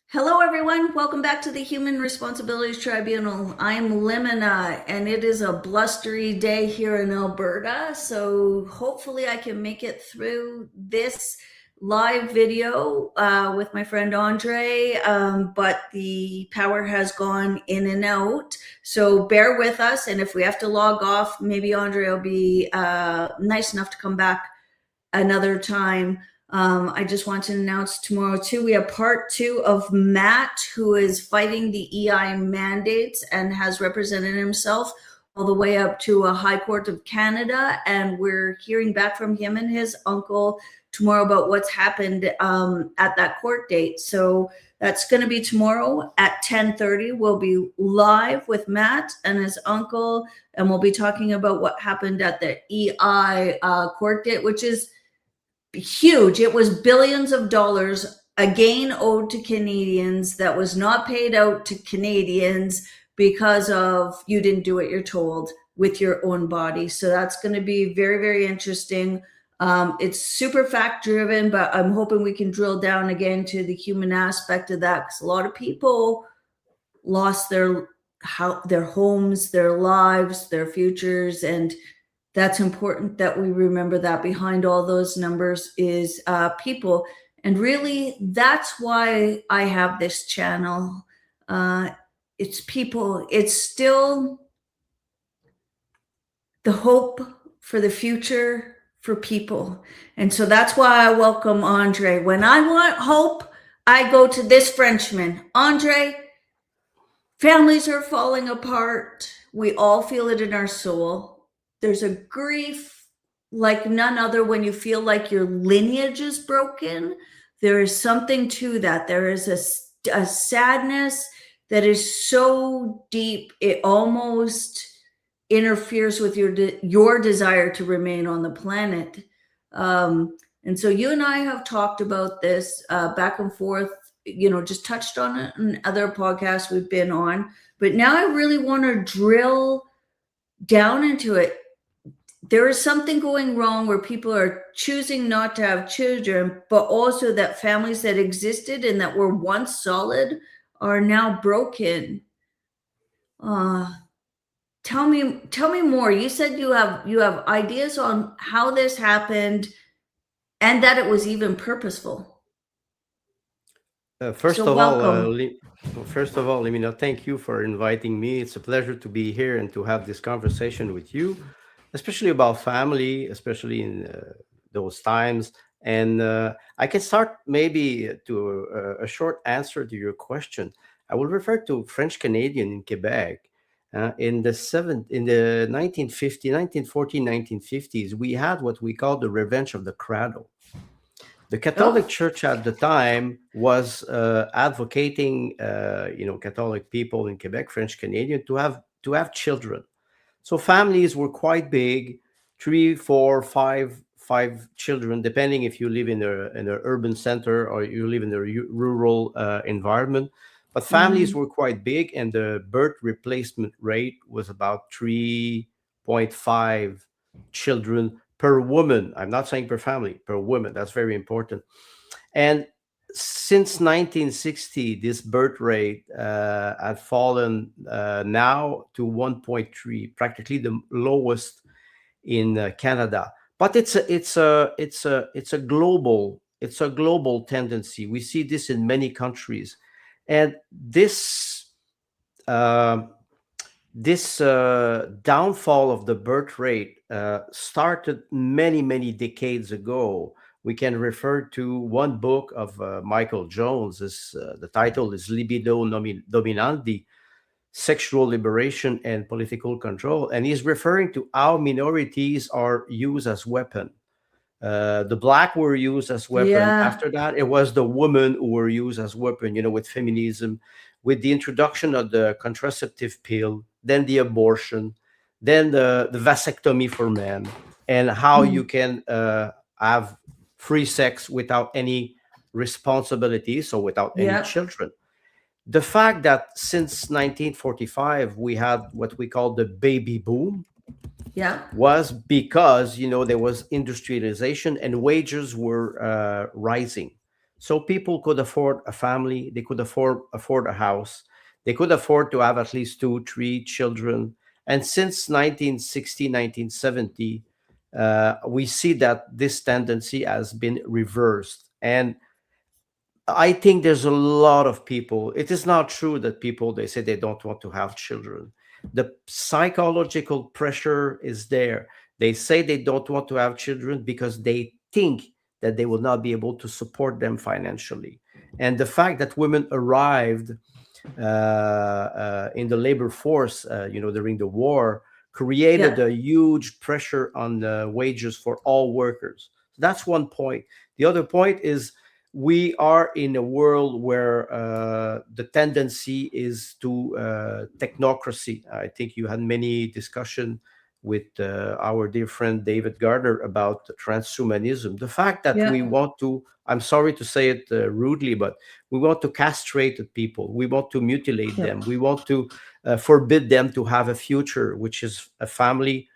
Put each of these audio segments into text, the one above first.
Hello, everyone. Welcome back to the Human Responsibilities Tribunal. I'm Limina, and it is a blustery day here in Alberta. So hopefully, I can make it through this live video with my friend Andre. But the power has gone in and out. So bear with us. And if we have to log off, maybe Andre will be nice enough to come back another time. I just want to announce tomorrow too, we have part 2 of Matt, who is fighting the EI mandates and has represented himself all the way up to a High Court of Canada. And we're hearing back from him and his uncle tomorrow about what's happened at that court date. So that's going to be tomorrow at 10:30. We'll be live with Matt and his uncle, and we'll be talking about what happened at the EI court date, which is huge. It was billions of dollars, a gain owed to Canadians that was not paid out to Canadians because of you didn't do what you're told with your own body. So that's going to be very, very interesting. It's super fact driven, but I'm hoping we can drill down again to the human aspect of that, because a lot of people lost their homes, their lives, their futures, and that's important that we remember that behind all those numbers is people. And really, that's why I have this channel. It's people. It's still the hope for the future for people. And so that's why I welcome Andre. When I want hope, I go to this Frenchman. Andre, families are falling apart. We all feel it in our soul. There's a grief like none other when you feel like your lineage is broken. There is something to that. There is a sadness that is so deep, it almost interferes with your desire to remain on the planet. And so you and I have talked about this back and forth, just touched on it in other podcasts we've been on. But now I really want to drill down into it. There is something going wrong where people are choosing not to have children, but also that families that existed and that were once solid are now broken. Tell me more. You said you have ideas on how this happened and that it was even purposeful. First So of all, welcome. Limina, thank you for inviting me. It's a pleasure to be here and to have this conversation with you, especially about family, especially in those times. And I can start maybe to a short answer to your question. I will refer to French Canadian in Quebec. In the 1950s, we had what we call the Revenge of the Cradle. The Catholic Oh, Church at the time was advocating, Catholic people in Quebec, French Canadian, to have children. So families were quite big, three, four, five children, depending if you live in an urban center or you live in a rural environment. But families mm, were quite big, and the birth replacement rate was about 3.5 children per woman. I'm not saying per family, per woman. That's very important. And since 1960, this birth rate had fallen now to 1.3, practically the lowest in Canada. But it's a global tendency. We see this in many countries, and uh, this downfall of the birth rate started many decades ago. We can refer to one book of Michael Jones. The title is Libido Dominandi, Sexual Liberation and Political Control. And he's referring to how minorities are used as weapon. The black were used as weapon. yeah. After that, it was the women who were used as weapon, with feminism, with the introduction of the contraceptive pill, then the abortion, then the vasectomy for men, and how you Mm, can have free sex without any responsibility, so without any yep. children. The fact that since 1945 we had what we call the baby boom Yep. was because there was industrialization and wages were rising. So people could afford a family, they could afford a house, they could afford to have at least two, three children. And since 1960, 1970, we see that this tendency has been reversed. And I think there's a lot of people. It is not true that people they say they don't want to have children. The psychological pressure is there. They say they don't want to have children because they think that they will not be able to support them financially. And the fact that women arrived in the labor force, during the war, created Yeah. a huge pressure on the wages for all workers. That's one point. The other point is we are in a world where the tendency is to technocracy. I think you had many discussion with our dear friend David Gardner about transhumanism. The fact that we Yeah. want to, I'm sorry to say it rudely, but we want to castrate people. We want to mutilate Yeah. them. We want to forbid them to have a future, which is a family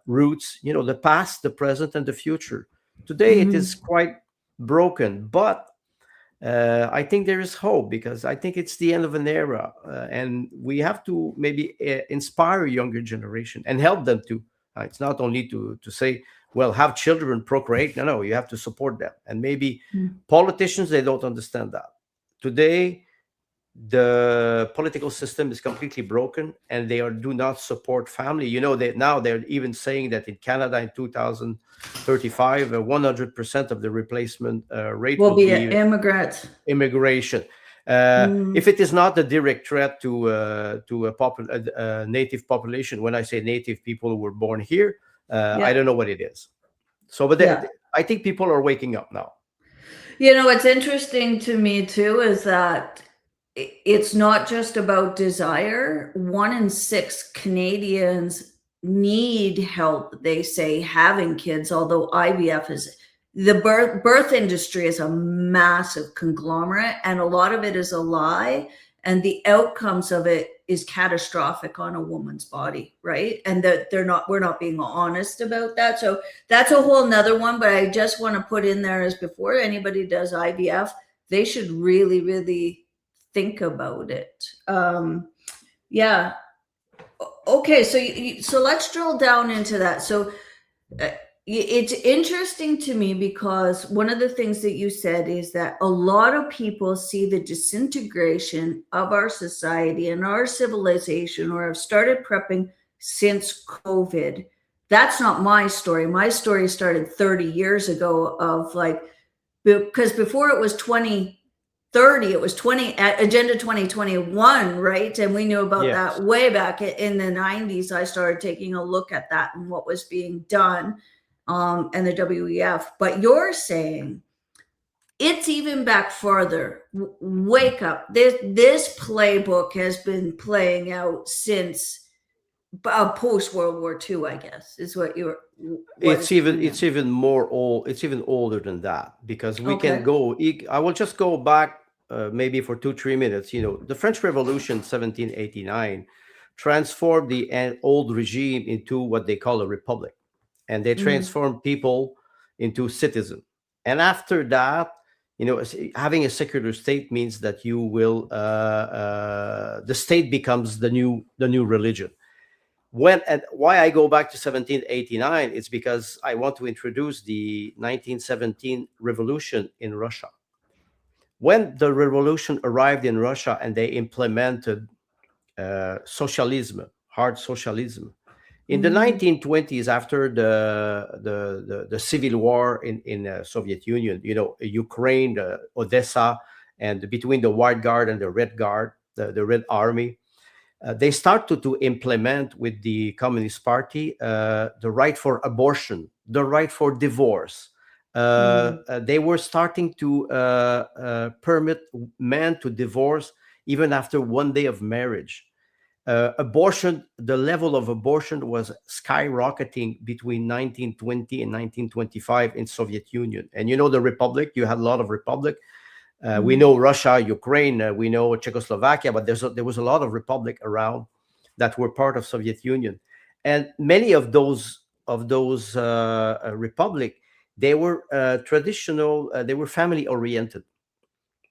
roots, the past, the present, and the future. Today, it is Hmm. quite broken, but I think there is hope because I think it's the end of an era, and we have to maybe inspire younger generation and help them to. It's not only to say, well, have children, procreate. No, no, you have to support them, and maybe politicians they don't understand that today. The political system is completely broken and do not support family. That now they're even saying that in Canada in 2035 100% of the replacement rate Will will be be immigrants. immigration. If Mm. it is not a direct threat to a native population, when I say native, people who were born here, I Yeah. don't know what it is. So but Yeah. I think people are waking up now. What's interesting to me too is that it's not just about desire. 1 in 6 Canadians need help, they say, having kids, although IVF is the birth industry is a massive conglomerate and a lot of it is a lie, and the outcomes of it is catastrophic on a woman's body, right? And that we're not being honest about that. So that's a whole nother one, but I just want to put in there as before anybody does IVF, they should really, really think about it. Yeah. Okay. So let's drill down into that. So uh, it's interesting to me because one of the things that you said is that a lot of people see the disintegration of our society and our civilization or have started prepping since COVID. That's not my story. My story started 30 years ago of like, because before it was 2030, it was 20 agenda 2021, right? And we knew about Yes. that way back in the 90s. I started taking a look at that and what was being done, and the WEF. But you're saying it's even back farther. Wake up. This playbook has been playing out since post World War II, I guess, is what It's is even coming it's in. even more old. It's even older than that because we can Okay. go. I will just go back maybe for 2 3 minutes. The French Revolution, 1789, transformed the old regime into what they call a republic, and they Mm, transformed people into citizens. And after that, having a secular state means that the state becomes the new religion. When and why I go back to 1789 is because I want to introduce the 1917 revolution in Russia. When the revolution arrived in Russia and they implemented socialism, hard socialism, in the mm, 1920s, after the civil war in Soviet Union, Ukraine, Odessa, and between the White Guard and the Red Guard, the Red Army, they started to implement with the Communist Party the right for abortion, the right for divorce. mm, They were starting to permit men to divorce even after one day of marriage. Abortion, the level of abortion was skyrocketing between 1920 and 1925 in Soviet Union. And the republic, you had a lot of republic. We mm. know Russia, Ukraine, we know Czechoslovakia, but there was a lot of republic around that were part of Soviet Union, and many of those republic They were traditional, they were family oriented.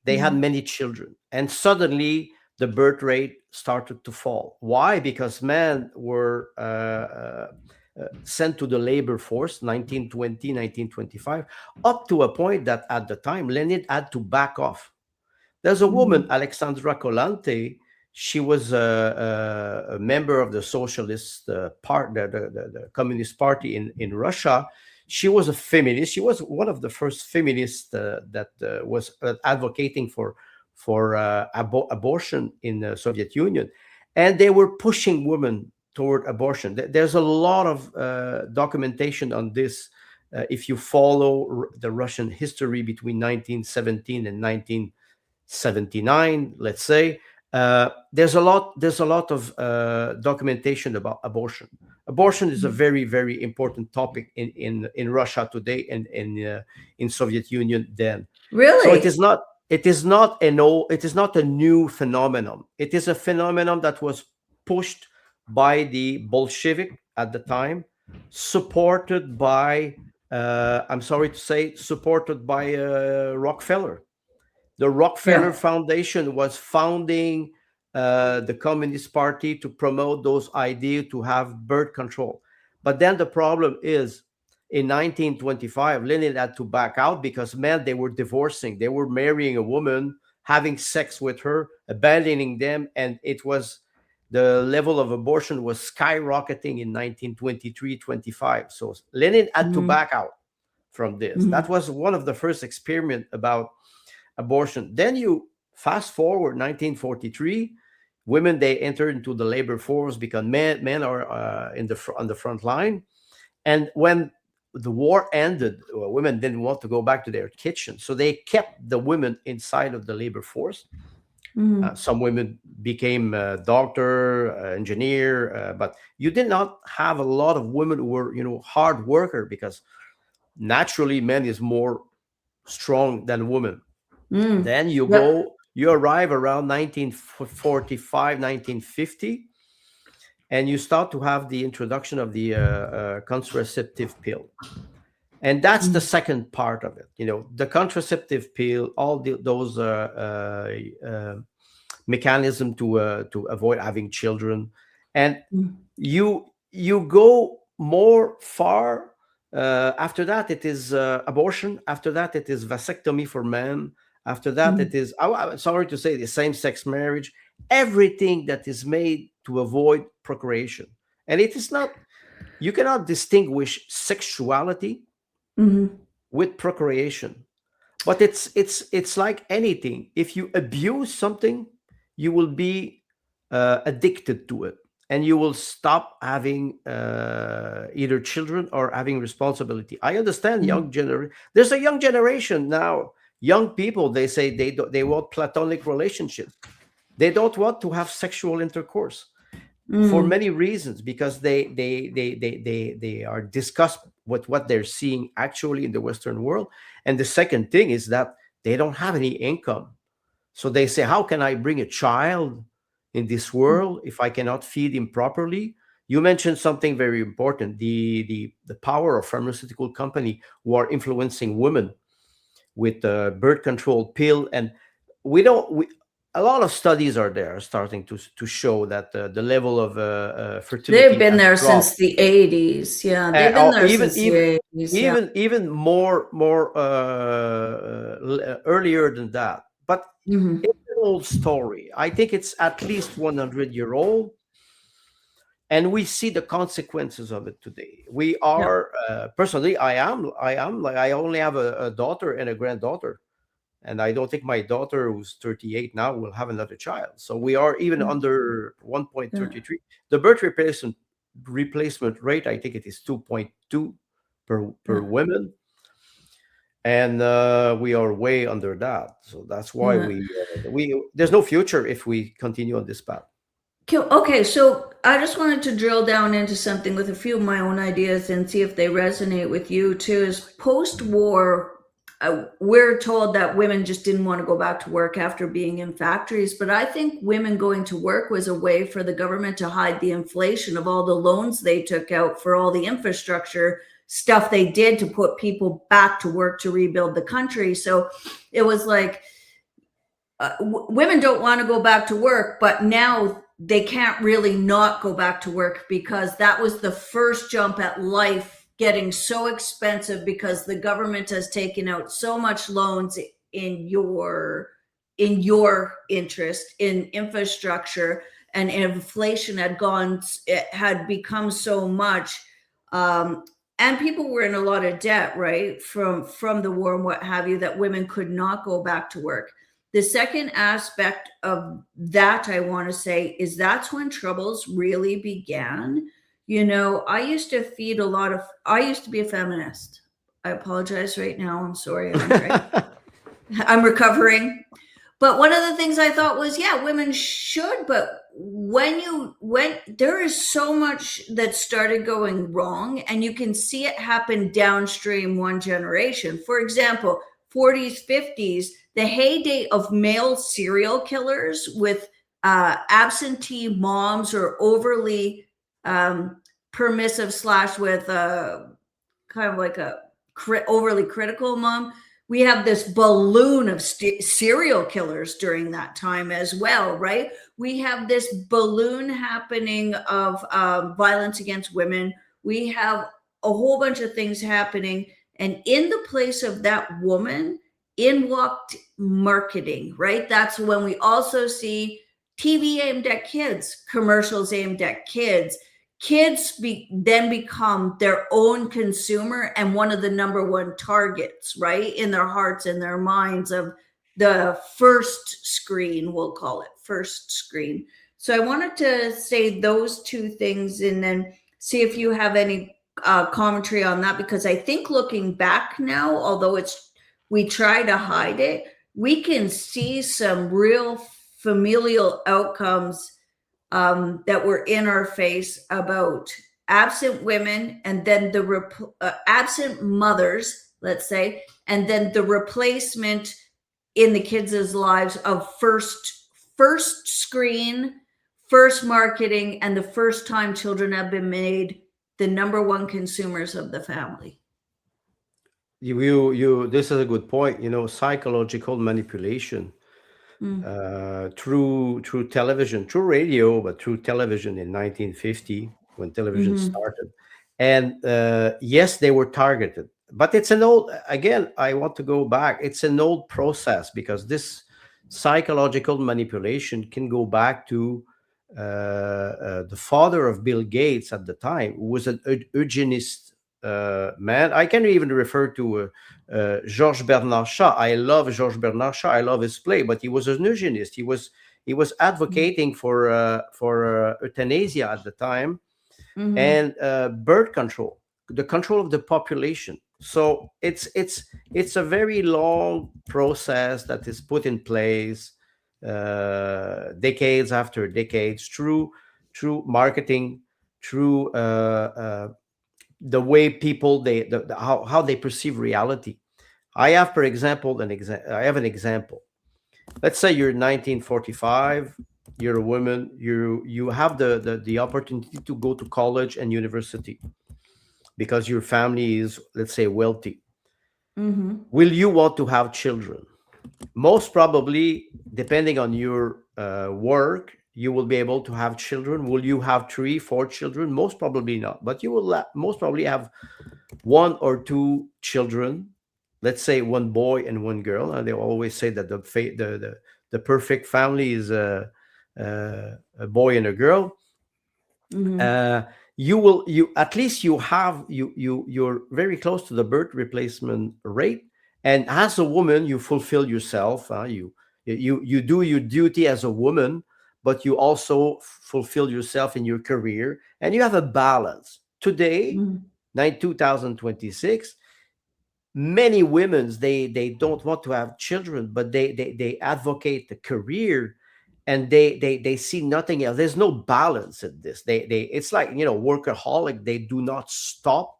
They had Mm. many children, and suddenly the birth rate started to fall. Why? Because men were sent to the labor force 1920, 1925, up to a point that at the time Lenin had to back off. There's a woman, Mm. Alexandra Kolante. She was a member of the Socialist part, the Communist Party in Russia. She was a feminist. She was one of the first feminists that was advocating for abortion in the Soviet Union, and they were pushing women toward abortion. There's a lot of documentation on this. If you follow the Russian history between 1917 and 1979, let's say, there's a lot of documentation about abortion. Abortion is a very, very important topic in Russia today and in Soviet Union then. So Really? it is not a new phenomenon. It is a phenomenon that was pushed by the Bolshevik at the time, supported by I'm sorry to say, supported by Rockefeller. The Rockefeller Yeah. Foundation was founding the Communist Party to promote those ideas to have birth control. But then the problem is in 1925, Lenin had to back out because men, they were divorcing. They were marrying a woman, having sex with her, abandoning them. And it was the level of abortion was skyrocketing in 1923, 25. So Lenin had to Mm. back out from this. That Mm. was one of the first experiment about abortion. Then you fast forward 1943, women they entered into the labor force because men are on the front line. And when the war ended, women didn't want to go back to their kitchen, so they kept the women inside of the labor force. Mm. Some women became doctor, engineer, but you did not have a lot of women who were, hard worker because naturally men is more strong than women. Mm. Then Yep. you arrive around 1945, 1950, and you start to have the introduction of the contraceptive pill. And that's the Mm. second part of it. The contraceptive pill, all those mechanism to avoid having children, and Mm. you go more far. After that, it is abortion. After that, it is vasectomy for men. After that, it Mm. is, I'm sorry to say, the same-sex marriage. Everything that is made to avoid procreation, and it is not. You cannot distinguish sexuality Mm. with procreation. But it's like anything. If you abuse something, you will be addicted to it, and you will stop having either children or having responsibility. I understand Mm. there's a young generation now. Young people, they say they want platonic relationships. They don't want to have sexual intercourse for Mm. many reasons, because they are disgusted with what they're seeing actually in the Western world. And the second thing is that they don't have any income, so they say, how can I bring a child in this world if I cannot feed him properly? You mentioned something very important, the power of pharmaceutical company who are influencing women with birth control pill. And we don't we, a lot of studies are there starting to show that the level of They've fertility been has there since dropped. the 80s. Yeah, they've been Or there even since the even 80s. Yeah. even more earlier than that. But Hmm. it's an old story. I think it's at least 100-year old, and we see the consequences of it today. We Yeah. are personally, I am like, I only have a daughter and a granddaughter, and I don't think my daughter, who's 38 now, will have another child. So we are even Mm. under Yeah. 1.33. The birth replacement rate, I think it is 2.2 per Yeah. women, and we are way under that. So that's why Yeah. we there's no future if we continue on this path. Okay, so I just wanted to drill down into something with a few of my own ideas and see if they resonate with you too. Is post-war, we're told that women just didn't want to go back to work after being in factories, but I think women going to work was a way for the government to hide the inflation of all the loans they took out for all the infrastructure, stuff they did to put people back to work to rebuild the country. So it was like, women don't want to go back to work, but now they can't really not go back to work because that was the first jump at life getting so expensive because the government has taken out so much loans in your interest in infrastructure, and inflation it had become so much, and people were in a lot of debt, right, from the war and what have you, that women could not go back to work. The second aspect of that, I want to say, is that's when troubles really began. I used to I used to be a feminist. I apologize right now. I'm sorry. I'm recovering. But one of the things I thought was, yeah, women should, but when there is so much that started going wrong, and you can see it happen downstream one generation. For example, 40s, 50s, the heyday of male serial killers with absentee moms or overly permissive / with kind of like a overly critical mom. We have this balloon of serial killers during that time as well, right? We have this balloon happening of violence against women. We have a whole bunch of things happening. And in the place of that woman, in walked marketing, right? That's when we also see TV aimed at kids, commercials aimed at kids. Then become their own consumer and one of the number one targets, right, in their hearts and their minds of the first screen, we'll call it first screen. So I wanted to say those two things and then see if you have any commentary on that, because I think looking back now, although we try to hide it, we can see some real familial outcomes that were in our face about absent women, and then the absent mothers, let's say, and then the replacement in the kids' lives of first screen, first marketing, and the first time children have been made the number one consumers of the family. This is a good point. Psychological manipulation through television, through radio, but through television in 1950 when television started. And yes, they were targeted, but it's an old. Again, I want to go back. It's an old process because this psychological manipulation can go back to the father of Bill Gates at the time, who was an eugenist man. I can even refer to Georges Bernard Shaw. I love Georges Bernard Shaw. I love his play, but he was an eugenist. He was advocating for euthanasia at the time, and birth control, the control of the population. So it's a very long process that is put in place decades after decades through marketing, through the way people how they perceive reality. I have, for example, I have an example. Let's say you're 1945, you're a woman, you have the opportunity to go to college and university because your family is, let's say, wealthy. Will you want to have children? Most probably, depending on your work, you will be able to have children. Will you have 3, 4 children? Most probably not, but you will most probably have 1 or 2 children. Let's say 1 boy and 1 girl. And they always say that the perfect family is a boy and a girl. You at least you're very close to the birth replacement rate. And as a woman, you fulfill yourself. You do your duty as a woman, but you also fulfill yourself in your career, and you have a balance. Today, 2026, many women they don't want to have children, but they advocate the career, and they see nothing else. There's no balance in this. It's like, workaholic. They do not stop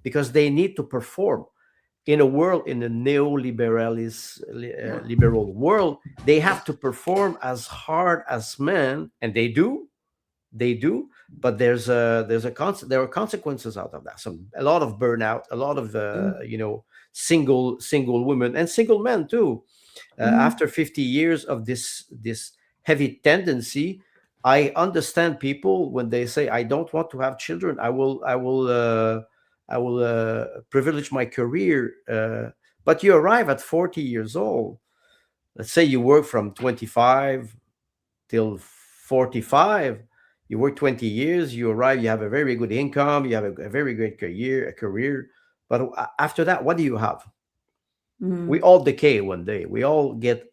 because they need to perform. In a neoliberalist liberal world, they have to perform as hard as men, and they do, but there are consequences out of that. A lot of burnout, a lot of Mm, single women and single men too. mm, After 50 years of this heavy tendency, I understand people when they say, I don't want to have children. I will privilege my career. But you arrive at 40 years old. Let's say you work from 25 till 45. You work 20 years, you arrive, you have a very good income, you have a very great career. But after that, what do you have? We mm. all decay one day. We all get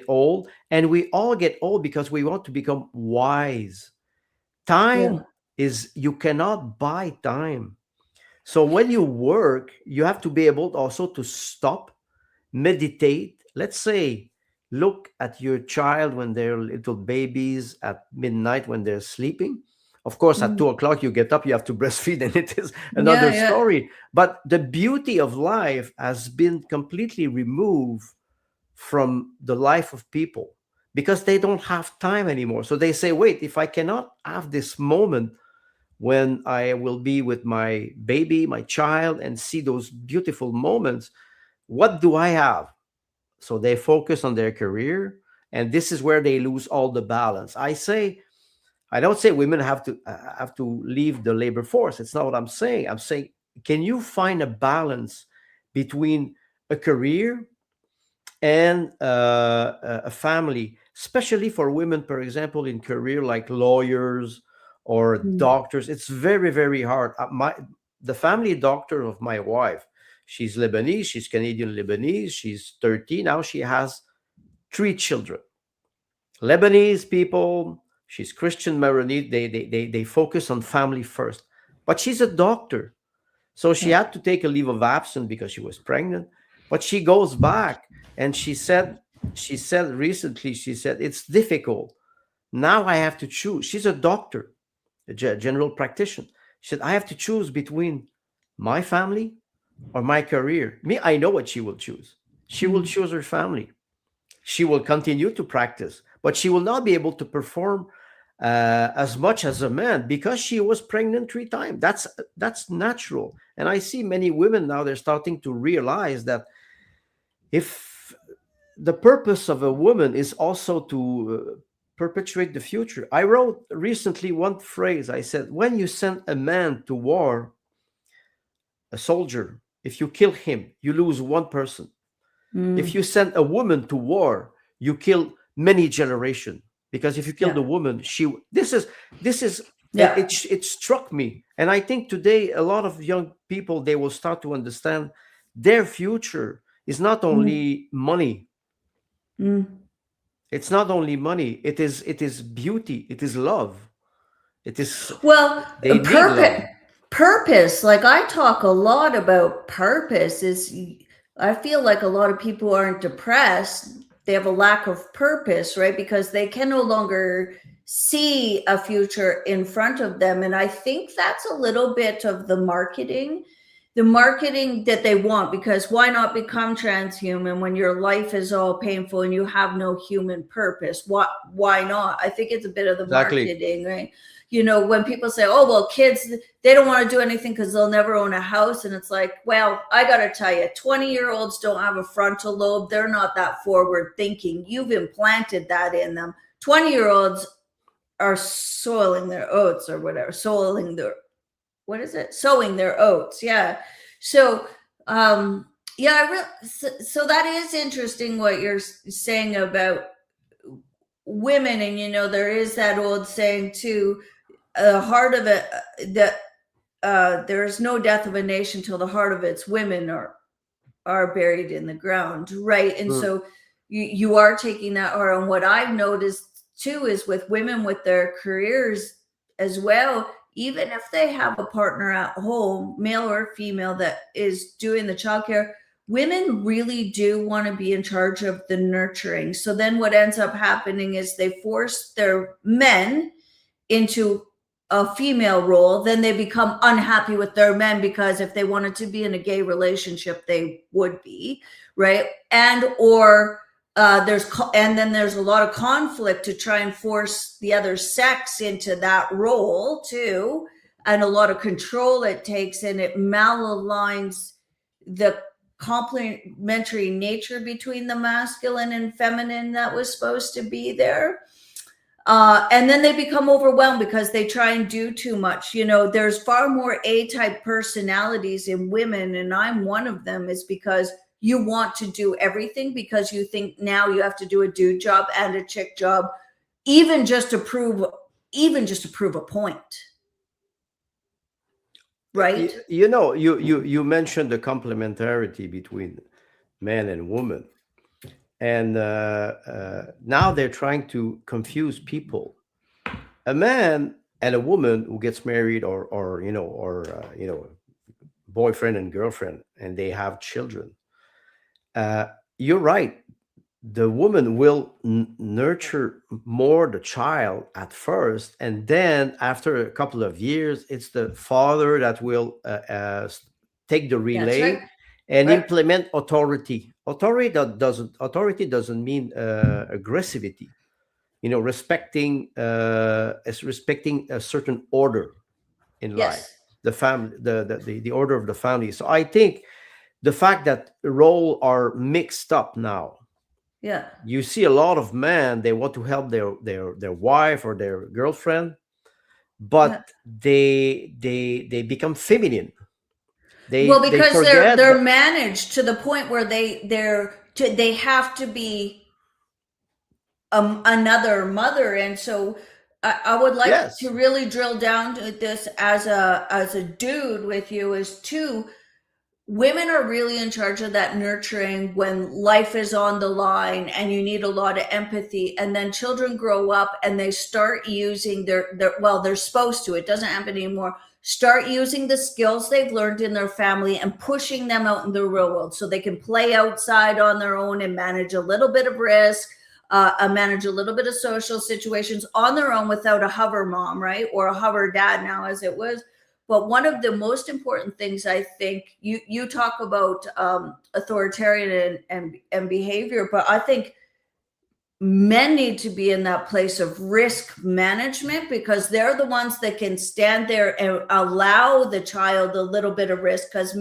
old, and we all get old because we want to become wise. Yeah. Time is, you cannot buy time. So when you work, you have to be able also to stop, meditate. Let's say, look at your child when they're little babies at midnight when they're sleeping. Of course, at Mm. 2 o'clock, you get up, you have to breastfeed, and it is Yeah, another yeah. story. But the beauty of life has been completely removed from the life of people because they don't have time anymore. So they say, wait, if I cannot have this moment when I will be with my baby, my child, and see those beautiful moments, what do I have? So they focus on their career, and this is where they lose all the balance. I don't say women have to leave the labor force. It's not what I'm saying. I'm saying, can you find a balance between a career and a family, especially for women, for example, in career like lawyers or Mm. doctors? It's very, very hard. The family doctor of my wife, she's Lebanese, she's Canadian Lebanese, she's 30 now. She has 3 children. Lebanese people, she's Christian Maronite. They focus on family first. But she's a doctor. So she Yeah. had to take a leave of absence because she was pregnant. But she goes back, and she said recently, she said, it's difficult. Now I have to choose. She's a doctor, a general practitioner. She said, I have to choose between my family or my career. Me, I know what she will choose. She will Mm. choose her family. She will continue to practice, but she will not be able to perform as much as a man because she was pregnant 3 times. That's natural. And I see many women now, they're starting to realize that if the purpose of a woman is also to perpetuate the future. I wrote recently one phrase. I said, when you send a man to war, a soldier, if you kill him, you lose one person. If Mm. you send a woman to war, you kill many generation, because if you kill the Yeah. woman, this is it, Yeah. it it struck me. And I think today a lot of young people, they will start to understand their future is not Mm. only money. Mm. It's not only money. It is beauty, it is love, it is, Well, they need love. purpose, like I talk a lot about purpose, is I feel like a lot of people aren't depressed. They have a lack of purpose, right? Because they can no longer see a future in front of them. And I think that's a little bit of the marketing that they want, because why not become transhuman when your life is all painful and you have no human purpose? Why not? I think it's a bit of the Exactly. marketing, right? When people say, oh, well, kids, they don't want to do anything because they'll never own a house. And it's like, well, I got to tell you, 20-year-olds don't have a frontal lobe. They're not that forward thinking. You've implanted that in them. 20-year-olds are soiling their oats or whatever, what is it? Sowing their oats. Yeah. So, yeah, so that is interesting what you're saying about women. And, there is that old saying too, the heart of it, that there is no death of a nation till the heart of its women are buried in the ground, right? And Mm, so you are taking that heart. And what I've noticed too is with women with their careers as well, even if they have a partner at home, male or female, that is doing the childcare, women really do want to be in charge of the nurturing. So then what ends up happening is they force their men into a female role, then they become unhappy with their men, because if they wanted to be in a gay relationship, they would be, right? And or and then there's a lot of conflict to try and force the other sex into that role too, and a lot of control it takes, and it malaligns the complementary nature between the masculine and feminine that was supposed to be there. And then they become overwhelmed because they try and do too much. There's far more A-type personalities in women, and I'm one of them, is because you want to do everything because you think now you have to do a dude job and a chick job, even just to prove a point, right? You mentioned the complementarity between men and women, and now they're trying to confuse people. A man and a woman who gets married, or boyfriend and girlfriend, and they have children. Uh, you're right. The woman will nurture more the child at first, and then after a couple of years, it's the father that will take the That's right. relay and Right. implement authority. Authority doesn't mean aggressivity. Respecting a certain order in life, Yes. the family, the order of the family. So I think the fact that role are mixed up now, Yeah. you see a lot of men, they want to help their wife or their girlfriend, Yeah. but they become feminine. Well, They because they're forget they're that. managed to the point where they have to be another mother, and so I would like to Yes, really drill down to this as a dude with you, is two. Women are really in charge of that nurturing when life is on the line and you need a lot of empathy, and then children grow up and they start using they're supposed to, it doesn't happen anymore, start using the skills they've learned in their family and pushing them out in the real world so they can play outside on their own and manage a little bit of risk, manage a little bit of social situations on their own without a hover mom, right, or a hover dad now as it was. But one of the most important things, I think, you talk about authoritarian and behavior, but I think men need to be in that place of risk management, because they're the ones that can stand there and allow the child a little bit of risk, because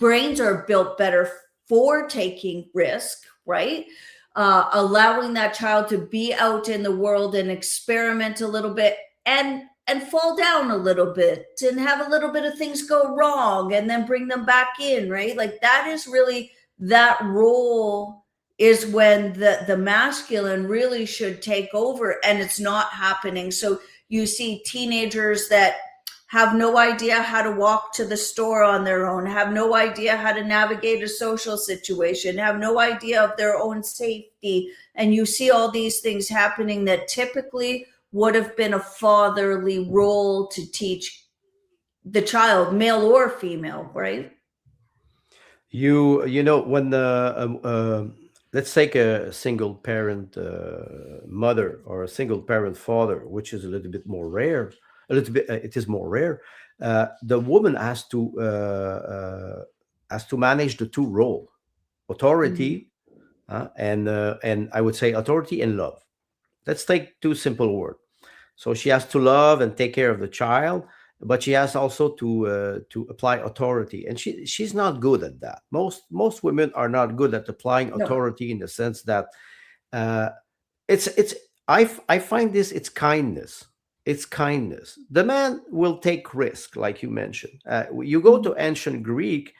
brains are built better for taking risk, right? Allowing that child to be out in the world and experiment a little bit, and fall down a little bit and have a little bit of things go wrong and then bring them back in, right? Like that is really that role, is when the masculine really should take over, and it's not happening. So you see teenagers that have no idea how to walk to the store on their own, have no idea how to navigate a social situation, have no idea of their own safety. And you see all these things happening that typically would have been a fatherly role to teach the child, male or female, right? when let's take a single parent mother or a single parent father, which is a little bit more rare. A little bit, it is more rare. The woman has to manage the two role, Mm-hmm. authority, and I would say authority and love. Let's take two simple words. So she has to love and take care of the child, but she has also to apply authority, and she's not good at that. Most women are not good at applying No. authority, in the sense that uh, it's I find this, it's kindness. It's kindness. The man will take risk, like you mentioned. You go Mm-hmm. to ancient Greek.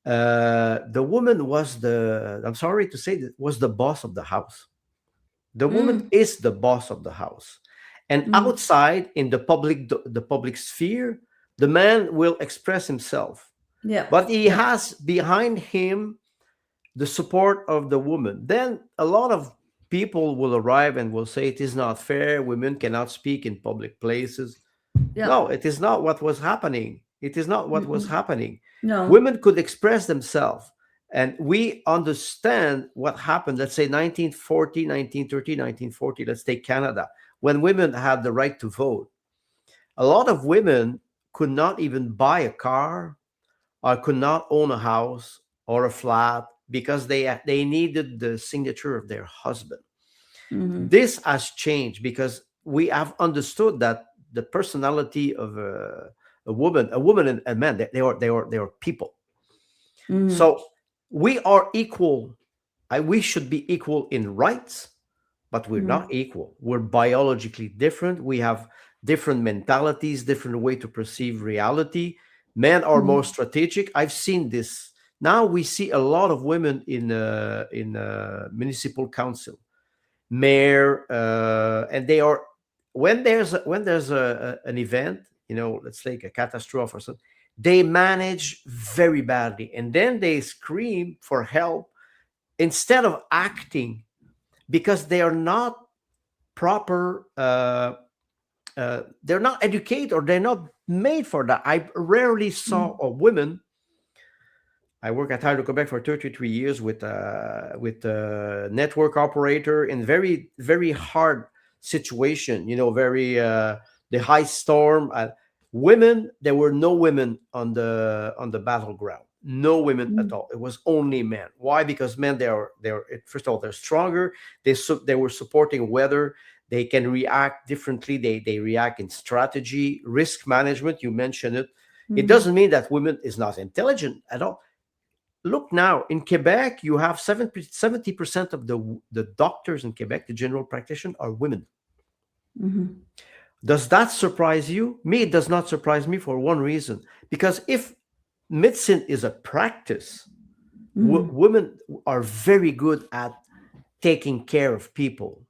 The woman was the, I'm sorry to say, that was the boss of the house. The woman Mm-hmm. is the boss of the house. And Mm-hmm. outside in the public sphere, the man will express himself. Yeah. But he Yeah. has behind him the support of the woman. Then a lot of people will arrive and will say it is not fair. Women cannot speak in public places. Yeah. No, it is not what was happening. It is not what was Mm-mm. happening. No. Women could express themselves. And we understand what happened, let's say 1940, 1930, 1940. Let's take Canada, when women had the right to vote. A lot of women could not even buy a car, or could not own a house or a flat. because they needed the signature of their husband. Mm-hmm. This has changed because we have understood that the personality of a woman and a man, they are people. Mm-hmm. So we are equal. We should be equal in rights, but we're Mm-hmm. not equal. We're biologically different. We have different mentalities, different way to perceive reality. Men are more strategic. I've seen this. Now we see a lot of women in municipal council, mayor, and they are when there's an event, let's take a catastrophe or something. They manage very badly, and then they scream for help instead of acting because they are not proper they're not educated or they're not made for that. I rarely saw a woman. I work at Hydro Quebec for 33 years with a network operator in very very hard situation. Very the high storm. Women, there were no women on the battleground. No women at all. It was only men. Why? Because men, they are first of all, they're stronger. They were supporting weather. They can react differently. They react in strategy, risk management. You mentioned it. It Mm-hmm. doesn't mean that women is not intelligent at all. Look now in Quebec, you have 70% of the doctors in Quebec, the general practitioners, are women. Mm-hmm. Does that surprise you? Me, it does not surprise me for one reason. Because if medicine is a practice, Mm-hmm. women are very good at taking care of people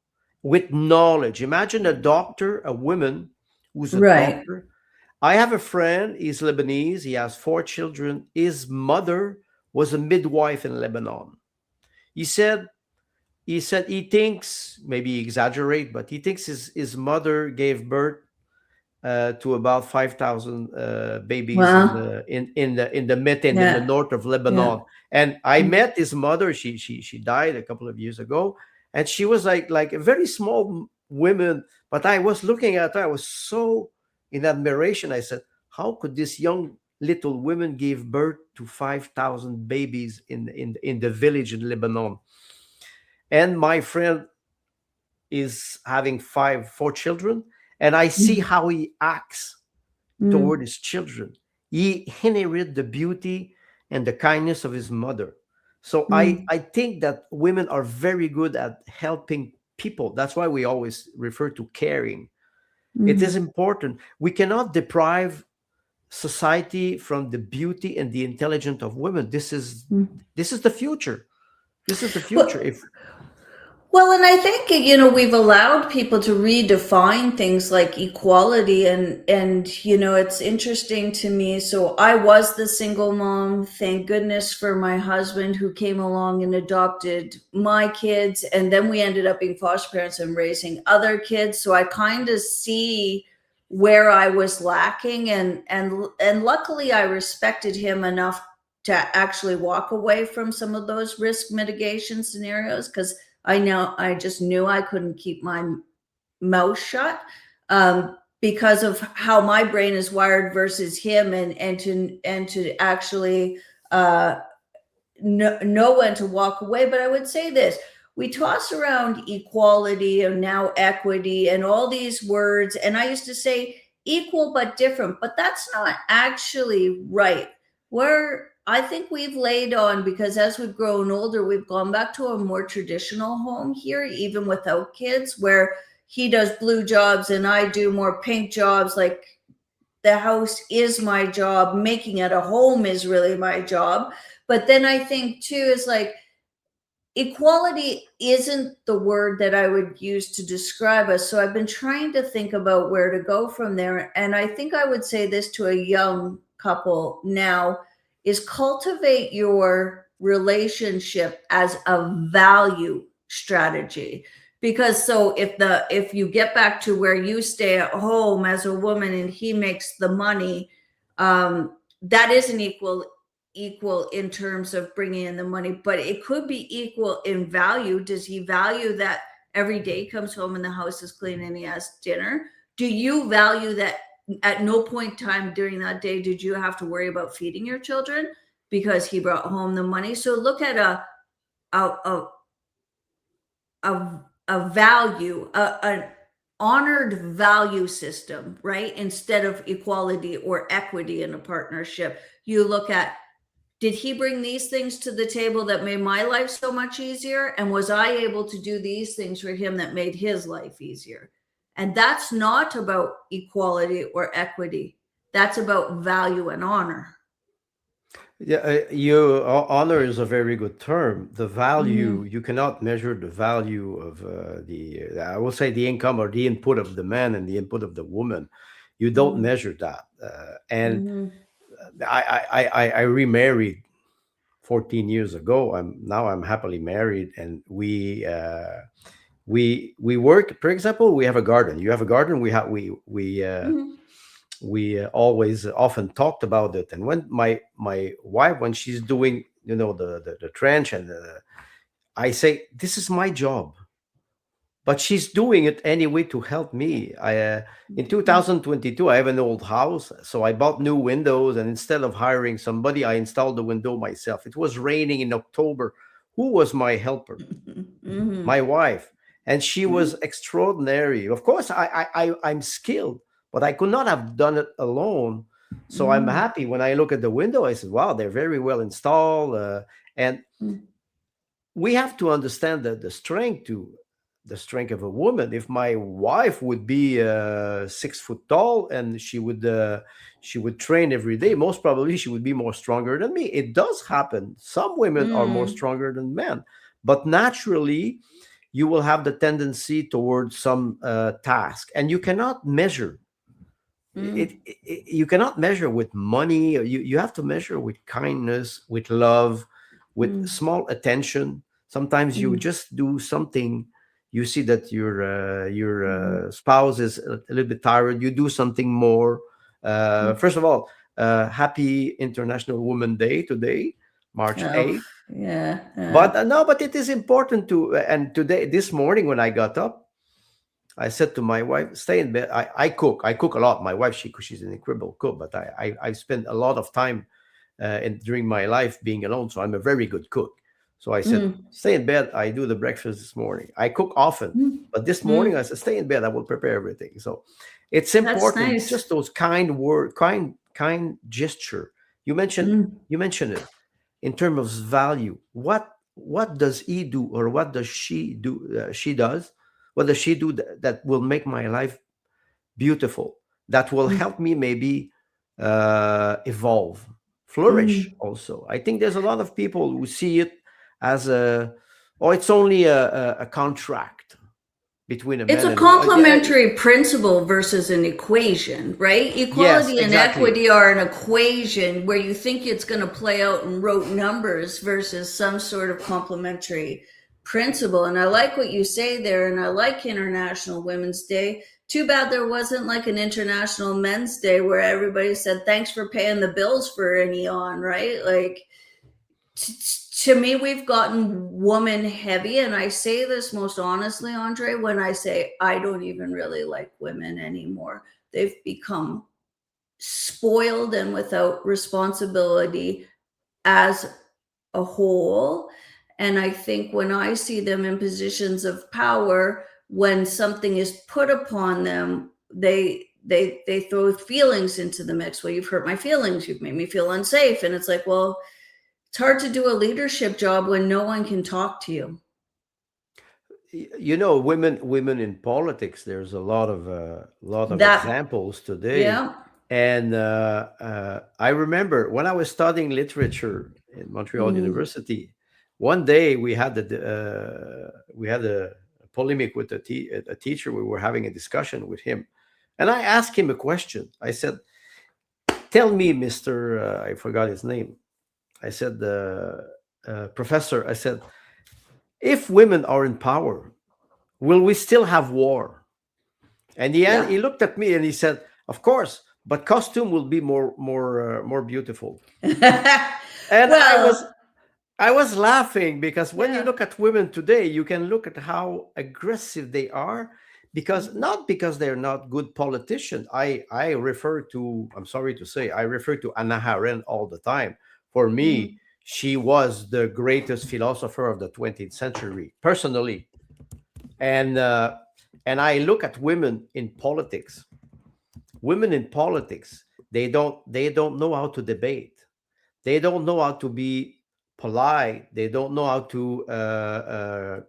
with knowledge. Imagine a doctor, a woman who's a Right. doctor. I have a friend, he's Lebanese, he has 4 children. His mother was a midwife in Lebanon. He said he thinks, maybe he exaggerate, but he thinks his mother gave birth to about 5,000 babies in Well, the in the Meten, in the yeah. north of Yeah. Lebanon. And I met his mother. She died a couple of years ago, and she was like a very small woman. But I was looking at her. I was so in admiration. I said, "How could this young little woman give birth to 5,000 babies in the village in Lebanon?" And my friend is having 4 children, and I see Mm-hmm. how he acts toward Mm-hmm. his children. He inherited the beauty and the kindness of his mother. So I think that women are very good at helping people. That's why we always refer to caring. It is Mm-hmm. important. We cannot deprive society from the beauty and the intelligence of women. This is the future. This is the future. Well, If Well, and I think, we've allowed people to redefine things like equality and it's interesting to me. So I was the single mom. Thank goodness for my husband who came along and adopted my kids, and then we ended up being foster parents and raising other kids. So I kind of see where I was lacking, and luckily I respected him enough to actually walk away from some of those risk mitigation scenarios, because I just knew I couldn't keep my mouth shut, because of how my brain is wired versus him, and to actually uh, know when to walk away. But I would say this: we toss around equality and now equity and all these words, and I used to say equal but different, but that's not actually right. Where I think we've laid on, because as we've grown older, we've gone back to a more traditional home here, even without kids, where he does blue jobs and I do more pink jobs. Like, the house is my job, making it a home is really my job. But then I think too is like, equality isn't the word that I would use to describe us. So I've been trying to think about where to go from there. And I think I would say this to a young couple now is cultivate your relationship as a value strategy. Because so if you get back to where you stay at home as a woman and he makes the money, that isn't equal in terms of bringing in the money, but it could be equal in value. Does he value that every day he comes home and the house is clean and he has dinner? Do you value that at no point in time during that day did you have to worry about feeding your children? because he brought home the money. So look at a a a value, an honored value system, right? Instead of equality or equity in a partnership, you look at, did he bring these things to the table that made my life so much easier? And was I able to do these things for him that made his life easier? And that's not about equality or equity. That's about value and honor. Yeah, honor is a very good term. The value, Mm-hmm. you cannot measure the value of I will say the income or the input of the man and the input of the woman. You don't Mm-hmm. measure that. And Mm-hmm. I remarried 14 years ago. I'm happily married, and we work. For example, we have a garden. You have a garden. Mm-hmm. We always often talked about it. And when my wife, when she's doing, the trench, and I say, this is my job, but she's doing it anyway to help me. In Mm-hmm. 2022, I have an old house, so I bought new windows, and instead of hiring somebody, I installed the window myself. It was raining in October. Who was my helper? Mm-hmm. My wife. And she Mm-hmm. was extraordinary. Of course, I'm skilled, but I could not have done it alone. So I'm Mm-hmm. happy when I look at the window. I said, "Wow, they're very well installed." And we have to understand that the strength of a woman. If my wife would be 6 foot tall, and she would train every day, most probably she would be more stronger than me. It does happen. Some women are more Mm-hmm. stronger than men, but naturally you will have the tendency towards some task, and you cannot measure you cannot measure with money. You have to measure with kindness, with love, with Mm-hmm. small attention. Sometimes you Mm-hmm. just do something. You see that your Mm-hmm. spouse is a little bit tired. You do something more. First of all, happy International Women Day today, March Oh, 8th. yeah. But no, but it is important to. And today, this morning, when I got up, I said to my wife, "Stay in bed." I cook. I cook a lot. My wife, she's an incredible cook, but I spent a lot of time during my life being alone, so I'm a very good cook. So I said, Mm-hmm. "Stay in bed." I do the breakfast this morning. I cook often, but this morning I Mm-hmm. said, "Stay in bed. I will prepare everything." So it's That's important. nice. Just those kind word, kind gesture. You mentioned Mm-hmm. you mentioned it in terms of value. What does he do, or what does she do? She does. What does she do that will make my life beautiful? That will help me maybe evolve, flourish. Mm-hmm. Also, I think there's a lot of people who see it as a, oh, it's only a contract between a It's man a and a woman. complementary principle versus an equation, right? Yes, Equality and exactly. equity are an equation where you think it's going to play out in rote numbers versus some sort of complementary principle. And I like what you say there, and I like International Women's Day. Too bad there wasn't like an International Men's Day where everybody said, thanks for paying the bills for an eon, right? Like, to me, we've gotten woman heavy. And I say this most honestly, Andre, when I say I don't even really like women anymore. They've become spoiled and without responsibility as a whole. And I think when I see them in positions of power, when something is put upon them, they throw feelings into the mix. Well, you've hurt my feelings, you've made me feel unsafe. And it's like, well, it's hard to do a leadership job when no one can talk to you. Women in politics, there's a lot of That, examples today. yeah. And I remember when I was studying literature in Montreal Mm, University, one day we had a polemic with a teacher. We were having a discussion with him, and I asked him a question. I said, "Tell me, Mister," I forgot his name. I said, "Professor," I said, "if women are in power, will we still have war?" And yeah. he looked at me and he said, "Of course, but costume will be more beautiful." And Well, I was laughing, because when you yeah. look at women today, you can look at how aggressive they are, because Mhm. not because they're not good politicians. I'm sorry to say, I refer to Anna Arendt all the time. For Mm-hmm. me, she was the greatest philosopher of the 20th century, personally. And I look at women in politics. Women in politics, they don't know how to debate. They don't know how to be polite. They don't know how to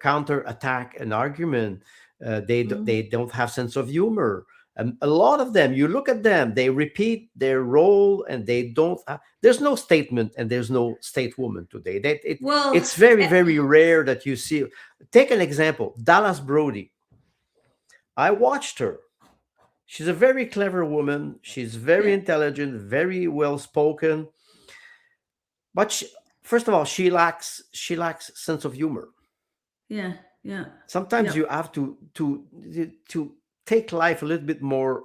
counter attack an argument. They don't have sense of humor. And a lot of them, you look at them, they repeat their role, and they don't. There's no statement, and there's no stateswoman today. Well, It's very, very rare that you see. Take an example, Dallas Brody. I watched her. She's a very clever woman. She's very yeah, intelligent, very well spoken, but first of all, she lacks sense of humor. yeah, yeah, Sometimes yeah. you have to take life a little bit more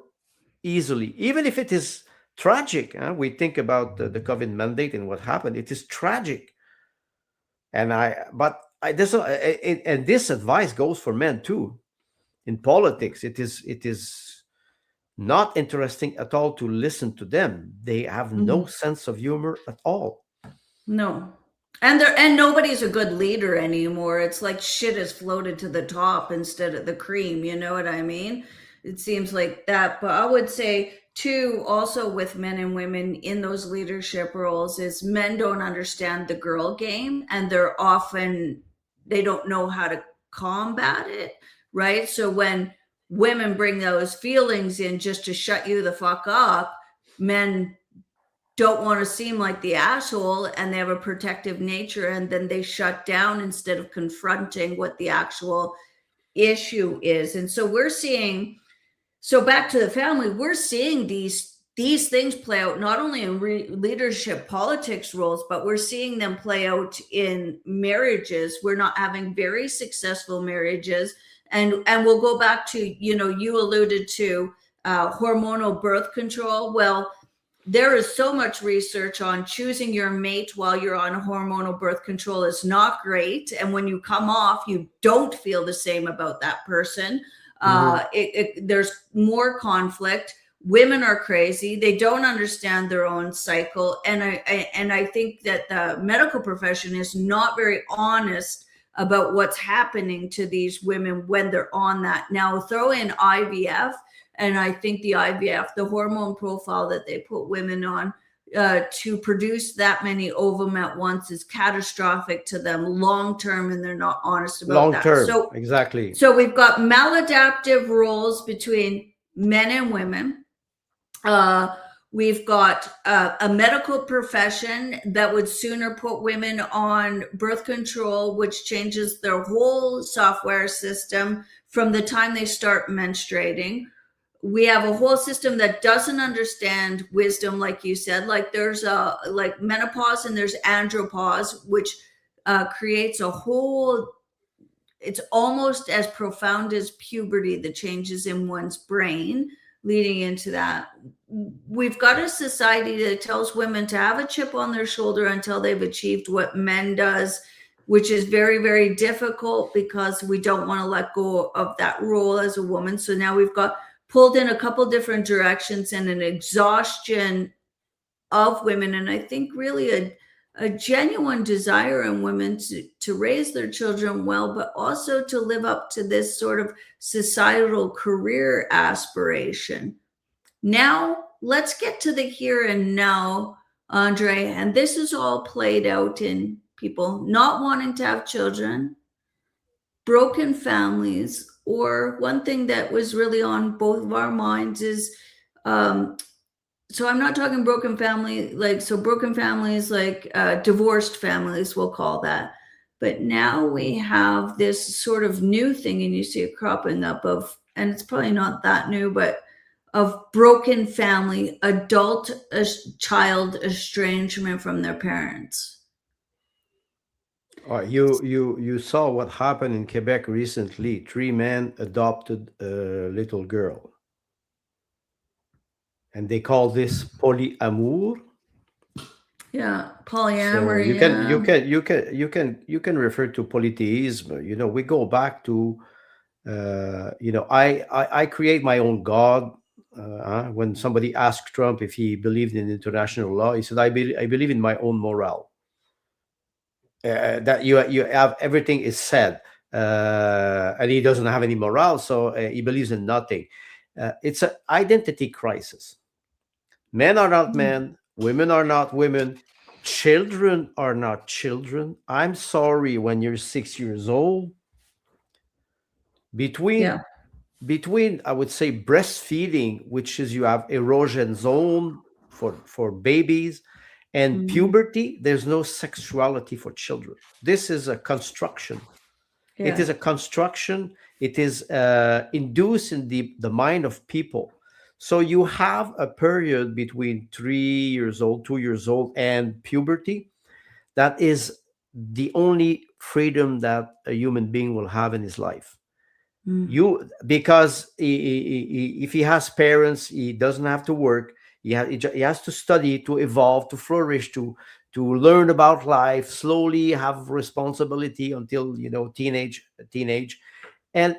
easily, even if it is tragic. We think about the COVID mandate and what happened. It is tragic, and and this advice goes for men too. In politics, it is not interesting at all to listen to them. They have no Mhm. sense of humor at all. No. And nobody's a good leader anymore. It's like shit is floated to the top instead of the cream, you know what I mean? It seems like that. But I would say too, also with men and women in those leadership roles, is men don't understand the girl game, and they don't know how to combat it, right? So when women bring those feelings in just to shut you the fuck up, men don't want to seem like the asshole, and they have a protective nature, and then they shut down instead of confronting what the actual issue is. And so we're seeing, so back to the family, we're seeing these things play out not only in leadership politics roles, but we're seeing them play out in marriages. We're not having very successful marriages. And we'll go back to, you alluded to hormonal birth control. Well, there is so much research on choosing your mate while you're on hormonal birth control is not great. And when you come off, you don't feel the same about that person. Mhm. There's more conflict. Women are crazy. They don't understand their own cycle. And I think that the medical profession is not very honest about what's happening to these women when they're on that. Now, throw in IVF, and I think the IVF, the hormone profile that they put women on to produce that many ovum at once, is catastrophic to them long term, and they're not honest about Long that. term, So, exactly. so we've got maladaptive roles between men and women. We've got a medical profession that would sooner put women on birth control, which changes their whole software system from the time they start menstruating. We have a whole system that doesn't understand wisdom, like you said. Like there's like menopause and there's andropause, which creates a whole, it's almost as profound as puberty, the changes in one's brain leading into that. We've got a society that tells women to have a chip on their shoulder until they've achieved what men does, which is very, very difficult because we don't want to let go of that role as a woman. So now we've got pulled in a couple different directions and an exhaustion of women. And I think really a genuine desire in women to raise their children well, but also to live up to this sort of societal career aspiration. Now, let's get to the here and now, Andre. And this is all played out in people not wanting to have children, broken families, or one thing that was really on both of our minds is so I'm not talking broken family, like, so broken families, like divorced families, we'll call that. But now we have this sort of new thing, and you see it cropping up of, and it's probably not that new, but of broken family, adult child estrangement from their parents. You saw what happened in Quebec recently. 3 men adopted a little girl, and they call this polyamour. Yeah, So polyamory. you can you Yeah, can you can you can you can refer to polytheism. We go back to I create my own god. When somebody asked Trump if he believed in international law, he said, I believe in my own morale." That you have everything is said, and he doesn't have any morale, so he believes in nothing. It's an identity crisis. Men are not men, women are not women, children are not children. I'm sorry, when you're 6 years old, between Yeah. I would say breastfeeding, which is you have erosion zone for babies, and Mhm. puberty, there's no sexuality for children. This is a construction. It is Yeah. a construction. It is induced in the mind of people. So you have a period between 3 years old, 2 years old, and puberty. That is the only freedom that a human being will have in his life. Mm. You, because if he has parents, he doesn't have to work. He has to study, to evolve, to flourish, to learn about life, slowly have responsibility until teenage, and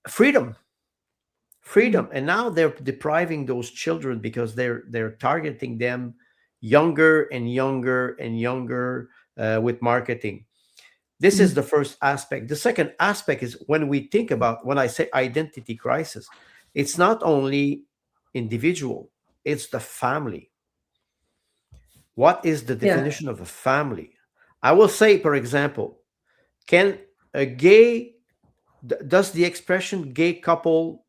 freedom, Mm. freedom. And now they're depriving those children because they're targeting them younger and younger and younger, with marketing. This is Mm. the first aspect. The second aspect is, when we think about, when I say identity crisis, it's not only individual, it's the family. What is the Yeah. definition of a family? I will say, for example, can a gay, does the expression gay couple,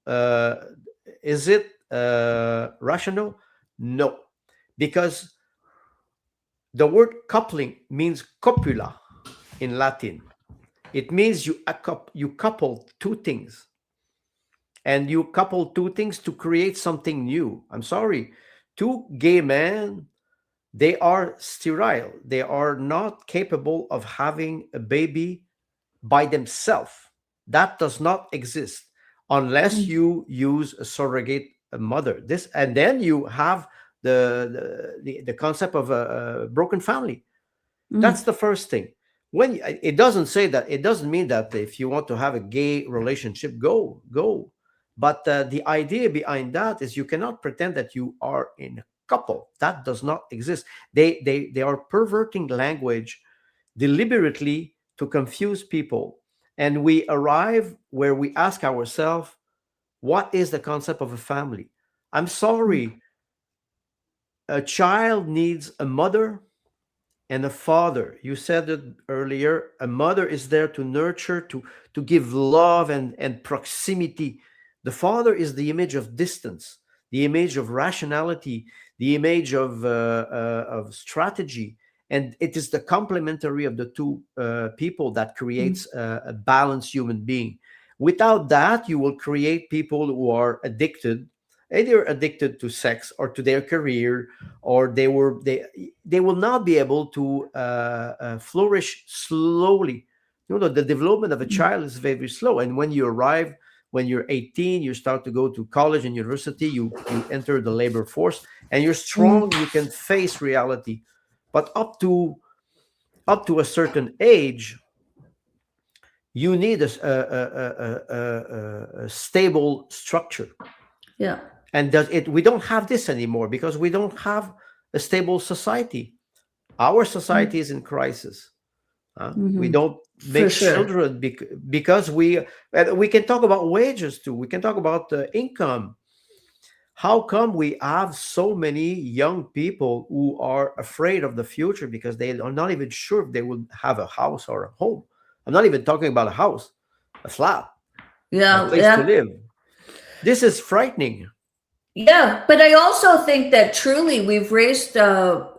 is it rational? No, because the word coupling means copula in Latin. It means you couple two things, and you couple two things to create something new. I'm sorry, two gay men, they are sterile. They are not capable of having a baby by themselves. That does not exist unless Mm. you use a surrogate mother. This, and then you have the concept of a broken family. That's Mm. the first thing. When it doesn't say that, it doesn't mean that if you want to have a gay relationship, go. But the idea behind that is, you cannot pretend that you are in a couple. That does not exist. They are perverting language deliberately to confuse people. And we arrive where we ask ourselves, what is the concept of a family? I'm Mm. sorry, a child needs a mother and a father. You said it earlier. A mother is there to nurture, to give love and proximity. The father is the image of distance, the image of rationality, the image of strategy, and it is the complementary of the two people that Mm. creates a balanced human being. Without that, you will create people who are addicted, either addicted to sex or to their career, or they will not be able to flourish slowly. The development of a Mm. child is very, very slow. And when you arrive, when you're 18, you start to go to college and university, you enter the labor force, and you're Mm. strong, you can face reality. But up to a certain age, you need a stable structure. Yeah. And we don't have this anymore, because we don't have a stable society. Our Mm. society is in crisis. We Mhm. don't For make sure. children because we can talk about wages too. We can talk about income. How come we have so many young people who are afraid of the future because they are not even sure if they will have a house or a home? I'm not even talking about a house, a flat, a Yeah. place to Yeah. live. This is frightening. Yeah, but I also think that truly we've raised a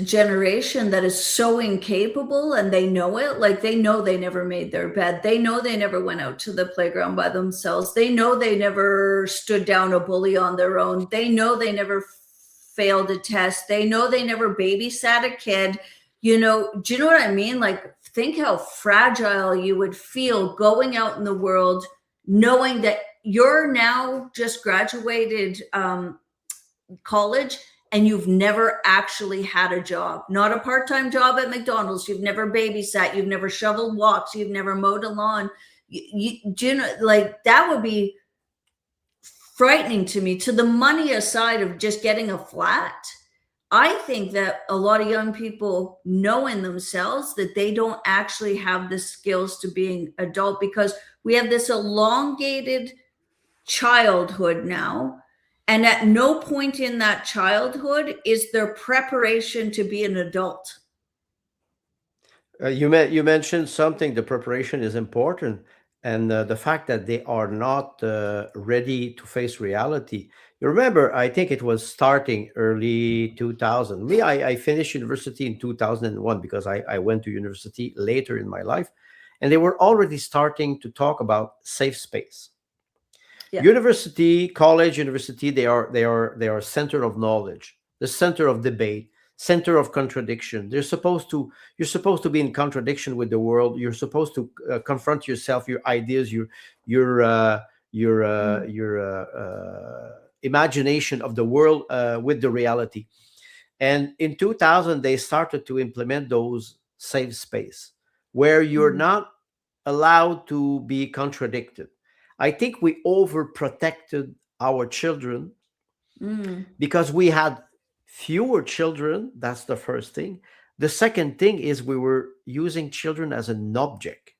generation that is so incapable, and they know it. Like, they know they never made their bed. They know they never went out to the playground by themselves. They know they never stood down a bully on their own. They know they never failed a test. They know they never babysat a kid. Do you know what I mean? Like, think how fragile you would feel going out in the world knowing that you're now just graduated college, and you've never actually had a job, not a part-time job at McDonald's. You've never babysat, you've never shoveled walks, you've never mowed a lawn. Do you know, like, that would be frightening to me. To the money aside of just getting a flat, I think that a lot of young people know in themselves that they don't actually have the skills to being adult, because we have this elongated childhood now. And at no point in that childhood is there preparation to be an adult. You mentioned something. The preparation is important, and the fact that they are not ready to face reality. You remember, I think it was starting early 2000. Me, I finished university in 2001 because I went to university later in my life, and they were already starting to talk about safe space. Yeah. University, college, university, they are center of knowledge, the center of debate, center of contradiction. You're supposed to be in contradiction with the world. You're supposed to confront yourself, your ideas, your uh, your imagination of the world with the reality. And in 2000, they started to implement those safe space where you're Mm-hmm. not allowed to be contradicted. I think we overprotected our children Mm-hmm. because we had fewer children. That's the first thing. The second thing is we were using children as an object.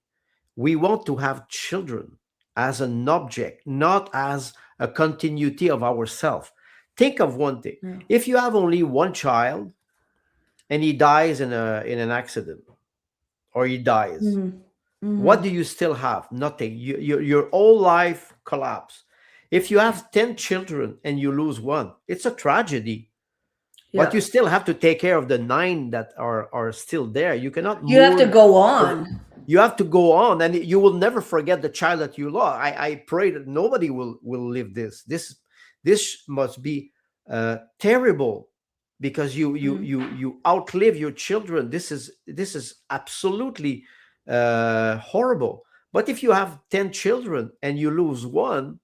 We want to have children as an object, not as a continuity of ourself. Think of one thing. Yeah. If you have only one child and he dies in an accident, or he dies, Mm-hmm. what Mm-hmm. do you still have? Nothing. Your whole life collapse. If you have 10 children and you lose one, it's a tragedy. But Yeah. you still have to take care of the nine that are still there. You cannot You have to mourn go for. on. You have to go on, and you will never forget the child that you lost. I pray that nobody will live this. This must be terrible, because Mm. you outlive your children. This is absolutely horrible. But if you have 10 children and you lose one,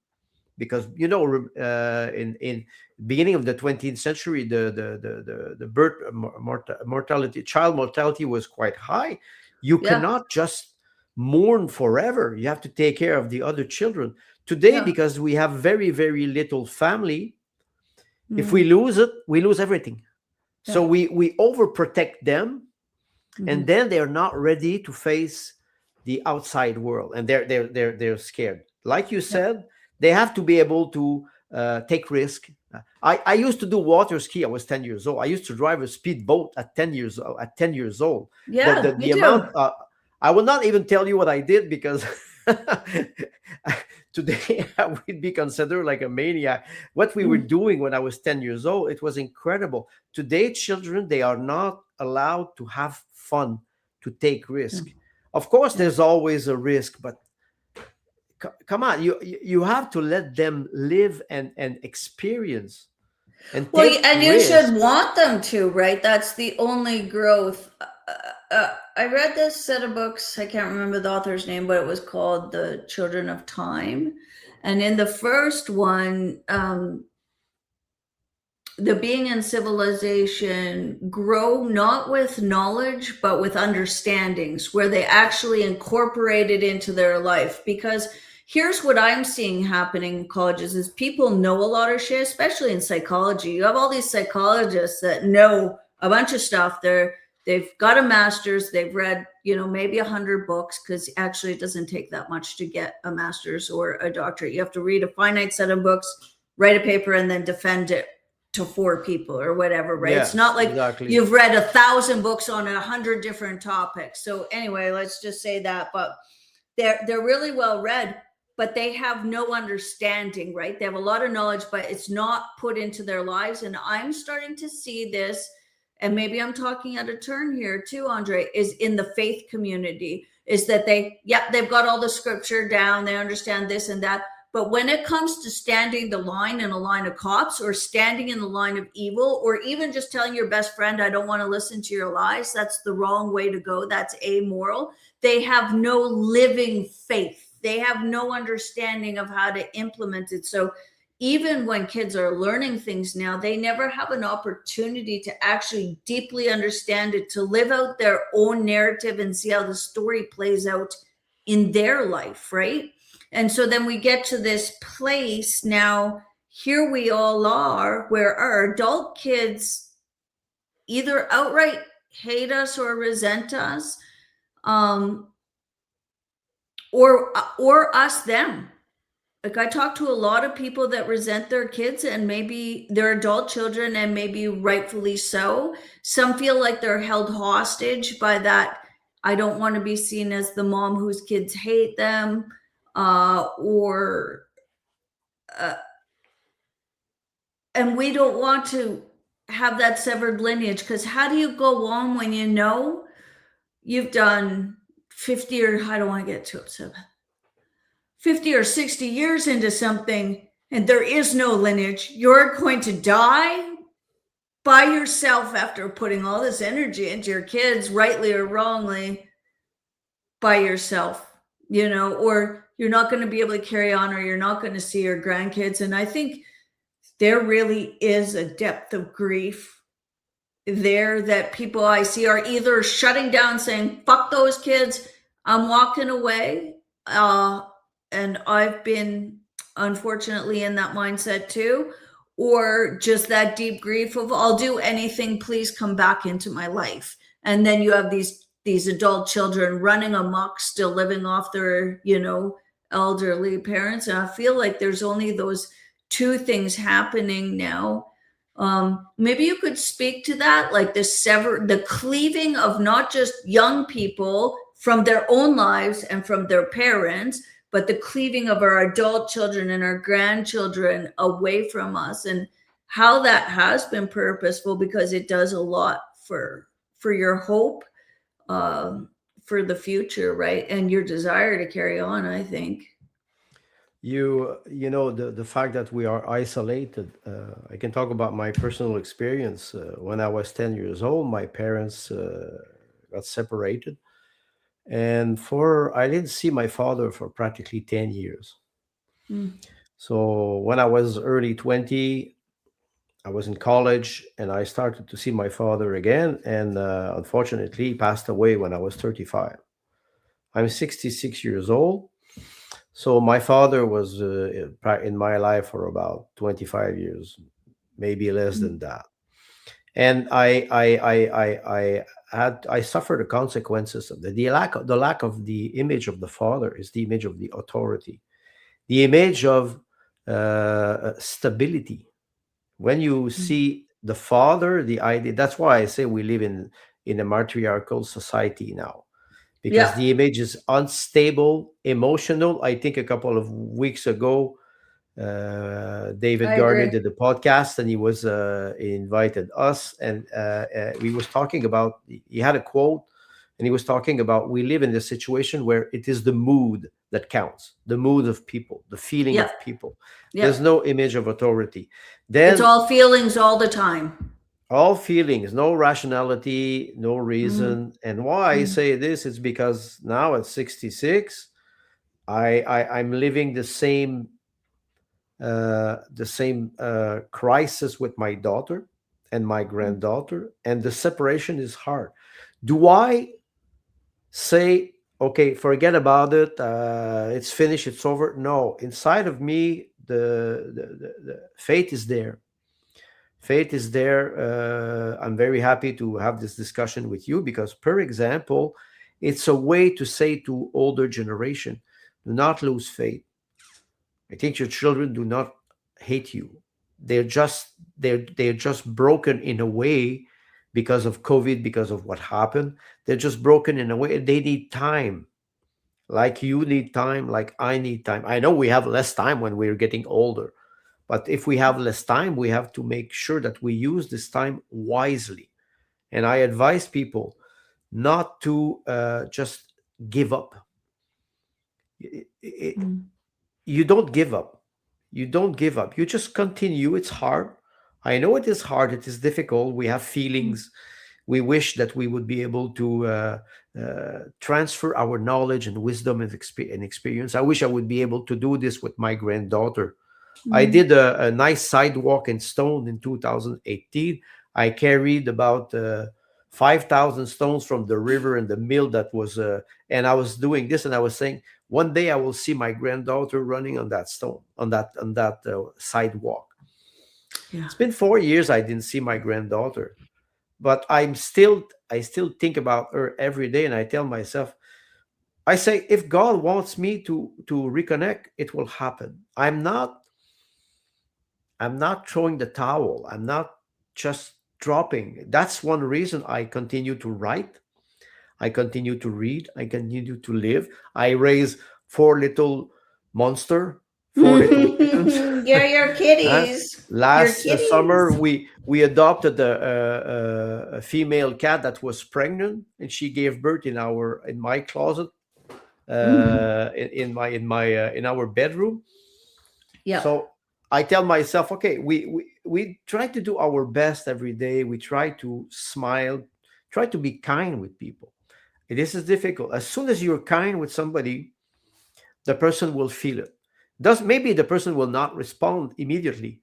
because in beginning of the 20th century, the birth mortality, child mortality was quite high. You Yeah. cannot just mourn forever. You have to take care of the other children. Today, Yeah. because we have very, very little family, if we Mm. lose it, we lose everything. So Yeah. we overprotect them, and Mm-hmm. then they're not ready to face the outside world, and they're scared. Like you Yeah. said, they have to be able to take risk. I used to do water ski. I was 10 years old. I used to drive a speedboat at 10 years old. the Yeah, the, me the amount, too. I will not even tell you what I did, because today I would be considered like a maniac. What we were Mm. doing when I was 10 years old, it was incredible. Today, children, they are not allowed to have fun, to take Yeah. risk. Of course, Yeah. there's always a risk, but come on, you have to let them live and experience and Well, take and you risk. should want them to, right? That's the only growth. I read this set of books. I can't remember the author's name, but it was called The Children of Time. And in the first one, the being in civilization grow not with knowledge, but with understandings, where they actually incorporate it into their life. Because here's what I'm seeing happening in colleges is people know a lot of shit, especially in psychology. You have all these psychologists that know a bunch of stuff. They've got a master's, they've read, maybe 100 books, because actually it doesn't take that much to get a master's or a doctorate. You have to read a finite set of books, write a paper, and then defend it to 4 people or whatever, right? It's Yes, not like exactly. you've read 1,000 books on 100 different topics. So anyway, let's just say that. But they're really well read, but they have no understanding, right? They have a lot of knowledge, but it's not put into their lives. And I'm starting to see this, and maybe I'm talking out of turn here too, Andre, is in the faith community, is that they've got all the scripture down, they understand this and that. But when it comes to standing the line in a line of cops, or standing in the line of evil, or even just telling your best friend, I don't want to listen to your lies, that's the wrong way to go. That's amoral. They have no living faith. They have no understanding of how to implement it. So even when kids are learning things now, they never have an opportunity to actually deeply understand it, to live out their own narrative and see how the story plays out in their life, right? And so then we get to this place now, here we all are, where our adult kids either outright hate us or resent us, um, or us them. Like, I talk to a lot of people that resent their kids and maybe their adult children, and maybe rightfully so. Some feel like they're held hostage by that. I don't want to be seen as the mom whose kids hate them, or uh, and we don't want to have that severed lineage, because how do you go on when you know you've done 50, or I don't want to get too upset, 50 or 60 years into something and there is no lineage? You're going to die by yourself after putting all this energy into your kids, rightly or wrongly, by yourself, or you're not going to be able to carry on, or you're not going to see your grandkids. And I think there really is a depth of grief there that people I see are either shutting down, saying, fuck those kids, I'm walking away. And I've been, unfortunately, in that mindset too, or just that deep grief of, I'll do anything, please come back into my life. And then you have these adult children running amok, still living off their, elderly parents. And I feel like there's only those two things happening now. Maybe you could speak to that, like the cleaving of not just young people from their own lives and from their parents, but the cleaving of our adult children and our grandchildren away from us, and how that has been purposeful, because it does a lot for your hope, for the future, right? And your desire to carry on, I think. The fact that we are isolated. I can talk about my personal experience. When I was 10 years old, my parents got separated, and for I didn't see my father for practically 10 years. Mm. So when I was early 20, I was in college and I started to see my father again, and unfortunately he passed away when I was 35. I'm 66 years old. So my father was in my life for about 25 years, maybe less Mm. than that. And I suffered the consequences of the lack of the image of the father is the image of the authority, the image of stability. When you Mm. see the father, the idea, that's why I say we live in a matriarchal society now, because Yeah, the image is unstable, emotional. I think a couple of weeks ago, David I Gardner agree. did the podcast, and he invited us, and we was talking about. He had a quote, and he was talking about we live in a situation where it is the mood that counts, the mood of people, the feeling Yeah, of people. yeah. There's no image of authority. It's Then all feelings all the time. all feelings, no rationality, no Mm. reason. And why I Mm. say this is because now at 66, I'm living the same crisis with my daughter and my Mm. granddaughter, and the separation is hard. Do I say, okay, forget about it, it's finished, it's over? No, inside of me, the fate is there. Fate is there. I'm very happy to have this discussion with you because, per example, it's a way to say to older generation, do not lose faith. I think your children do not hate you. They're just broken in a way because of COVID, because of what happened. They're just broken in a way. They need time, like you need time, like I need time. I know we have less time when we're getting older, but if we have less time, we have to make sure that we use this time wisely. And I advise people not to just give up. It- it- Mm. you don't give up. You don't give up. You just continue. It's hard. I know it is hard. It is difficult. We have Mm. feelings. We wish that we would be able to transfer our knowledge and wisdom and experience. I wish I would be able to do this with my granddaughter. I Mm. did a nice sidewalk in stone in 2018. I carried about 5,000 stones from the river and the mill that was, and I was doing this, and I was saying, one day I will see my granddaughter running on that stone, on that sidewalk. Yeah. It's been 4 years I didn't see my granddaughter, but I still think about her every day, and I tell myself, I say, if God wants me to reconnect, it will happen. I'm not throwing the towel. I'm not just dropping. That's one reason I continue to write. I continue to read. I continue to live. I raise four little monster, four little kittens. You're your Uh, kitties. Your Last summer, kitties. we adopted a female cat that was pregnant, and she gave birth in my closet, Hmm. in our bedroom. Yep. So I tell myself, okay, we try to do our best every day. We try to smile, try to be kind with people. This is difficult. As soon as you're kind with somebody, the person will feel it. Does maybe the person will not respond immediately,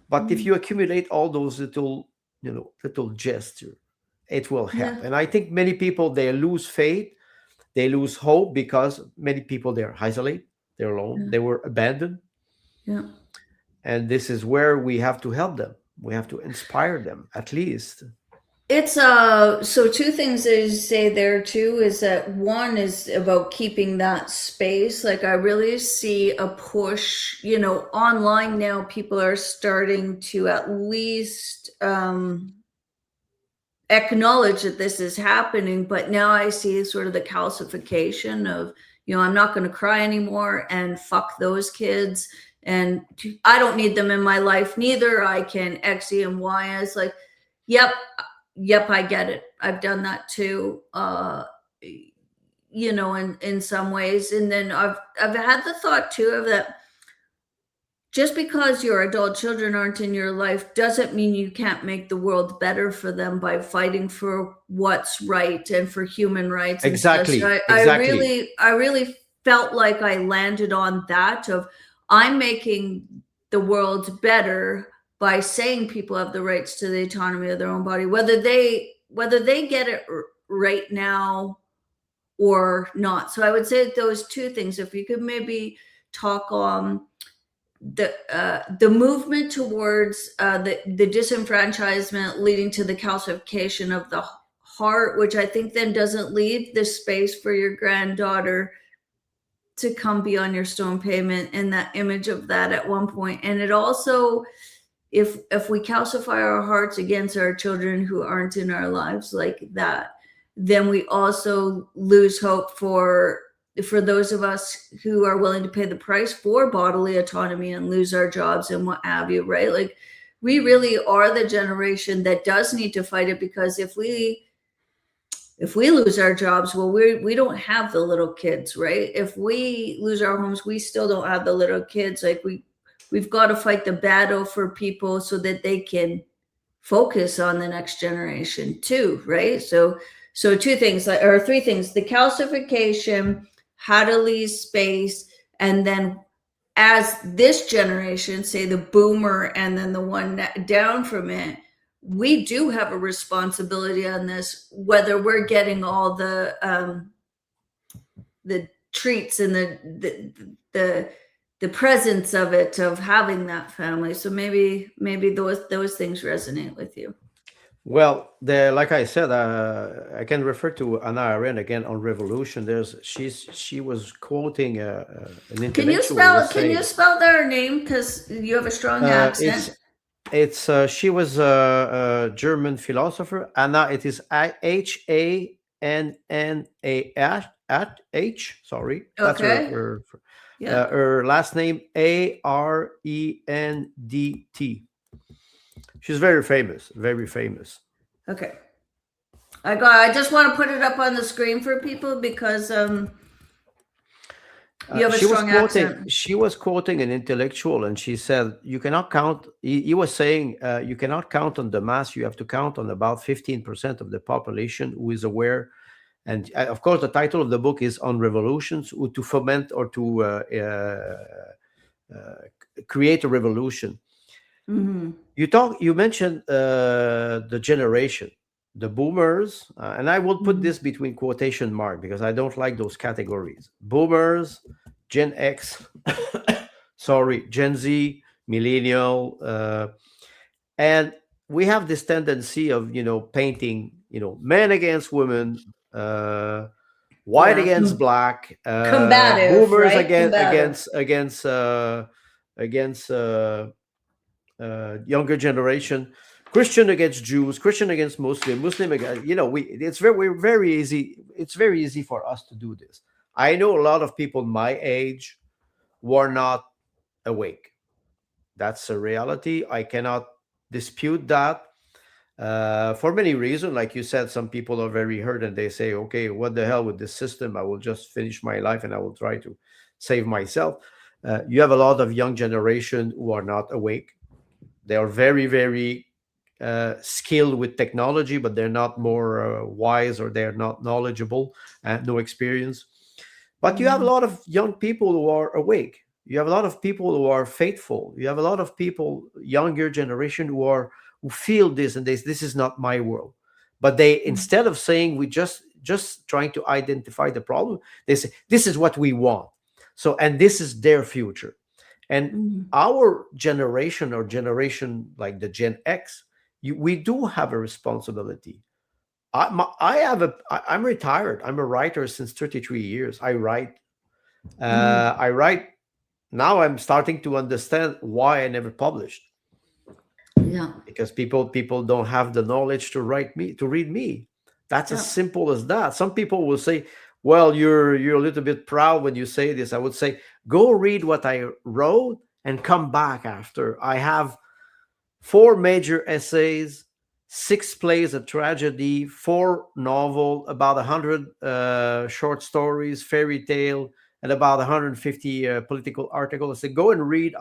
but if Mm. you accumulate all those little gestures, it will help. Yeah. And I think many people, they lose faith, they lose hope, because many people, they're isolated, they're alone, Yeah. they were abandoned. Yeah. And this is where we have to help them. We have to inspire them, at least. It's so two things that you say there too is that one is about keeping that space. Like I really see a push, online now people are starting to at least acknowledge that this is happening, but now I see sort of the calcification of, I'm not going to cry anymore and fuck those kids. And I don't need them in my life neither. I can X, Y, and Y. It's like, yep, yep, I get it. I've done that too. In some ways. And then I've had the thought too of that just because your adult children aren't in your life doesn't mean you can't make the world better for them by fighting for what's right and for human rights and stuff. So Exactly, I exactly. really felt like I landed on that of I'm making the world better by saying people have the rights to the autonomy of their own body, whether they get it right now or not. So I would say those two things. If you could maybe talk on the movement towards the disenfranchisement leading to the calcification of the heart, which I think then doesn't leave the space for your granddaughter to come be on your stone pavement, and that image of that at one point. And it also, if we calcify our hearts against our children who aren't in our lives like that, then we also lose hope for those of us who are willing to pay the price for bodily autonomy and lose our jobs and what have you, right? Like we really are the generation that does need to fight it, because if we lose our jobs, well, we don't have the little kids, right? If we lose our homes, we still don't have the little kids. Like we've got to fight the battle for people so that they can focus on the next generation too, right? So two things, or three things: the calcification, how to leave space, and then as this generation, say the boomer and then the one down from it, we do have a responsibility on this, whether we're getting all the treats and the presence of it, of having that family. So maybe those things resonate with you. Well, like I said, I can refer to Anna Arendt again on revolution. She was quoting an Can you intellectual who spell was can you saying, spell their name, because you have a strong uh, accent? it's she was a German philosopher. Anna, it is Hanna. Sorry, that's Okay. Yeah. her last name, Arendt. She's very famous, very famous. Okay. I just want to put it up on the screen for people because you have a She was strong quoting accent. she was quoting an intellectual, and she said, you cannot count. He was saying, you cannot count on the mass. You have to count on about 15% of the population who is aware. And of course, the title of the book is on revolutions, or to foment or to create a revolution. Hmm. You mentioned the generation. the boomers, and I will put Mhm. this between quotation mark because I don't like those categories. Boomers, Gen X, sorry, Gen Z, millennial, and we have this tendency of painting men against women, white Yeah. against black, Combative, boomers right? against Combative. younger generation, Christian against Jews, Christian against Muslim, Muslim against, we it's very easy. It's very easy for us to do this. I know a lot of people my age who are not awake. That's a reality. I cannot dispute that, for many reasons. Like you said, some people are very hurt and they say, okay, what the hell with this system? I will just finish my life and I will try to save myself. You have a lot of young generation who are not awake. They are very, very skilled with technology, but they're not more wise, or they're not knowledgeable and no experience. But you have a Mhm. lot of young people who are awake. You have a lot of people who are faithful. You have a lot of people, younger generation, who feel this and this is not my world. But they, instead of saying we just trying to identify the problem, they say this is what we want. So, and this is their future. And Mhm. our generation, or generation like the Gen X, we do have a responsibility. I have I'm retired. I'm a writer since 33 years. I write. Mhm. I write now. I'm starting to understand why I never published, Yeah. because people don't have the knowledge to write me, to read me. That's as Yeah. simple as that. Some people will say, "Well, you're a little bit proud when you say this." I would say, "Go read what I wrote and come back after." I have four major essays, six plays, a tragedy, four novel, about 100 short stories, fairy tale, and about 150 political articles. I said, go and read.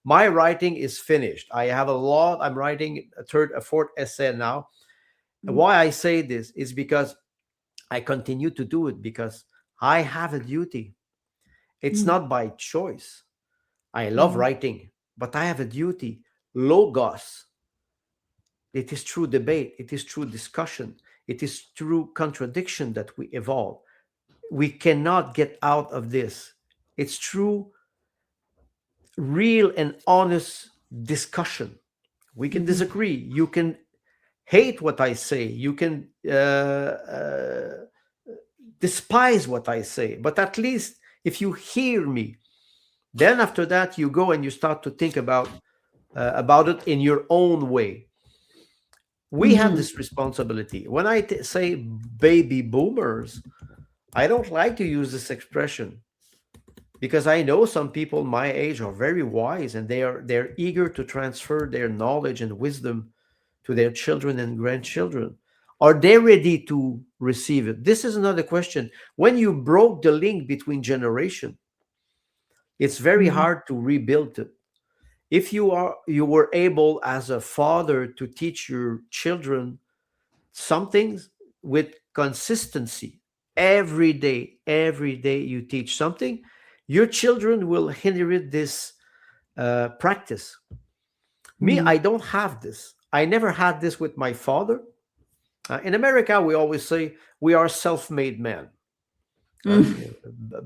My writing is finished. I have a lot. I'm writing a fourth essay now. And Mhm. why I say this is because I continue to do it because I have a duty. It's Mhm. not by choice. I love Mhm. writing, but I have a duty. Logos. It is through debate, it is through discussion, it is through contradiction that we evolve. We cannot get out of this. It's through real and honest discussion. We can Mhm. disagree. You can hate what I say. You can despise what I say. But at least if you hear me, then after that you go and you start to think about it in your own way. We have Mhm. this responsibility. When I say baby boomers, I don't like to use this expression because I know some people my age are very wise and they're eager to transfer their knowledge and wisdom to their children and grandchildren. Are they ready to receive it? This is another question. When you broke the link between generation, it's very Mhm. hard to rebuild it. If you were able as a father to teach your children some things with consistency, every day you teach something, your children will inherit this practice. Me, I Mhm. don't have this. I never had this with my father. In America, we always say we are self-made men. Mhm.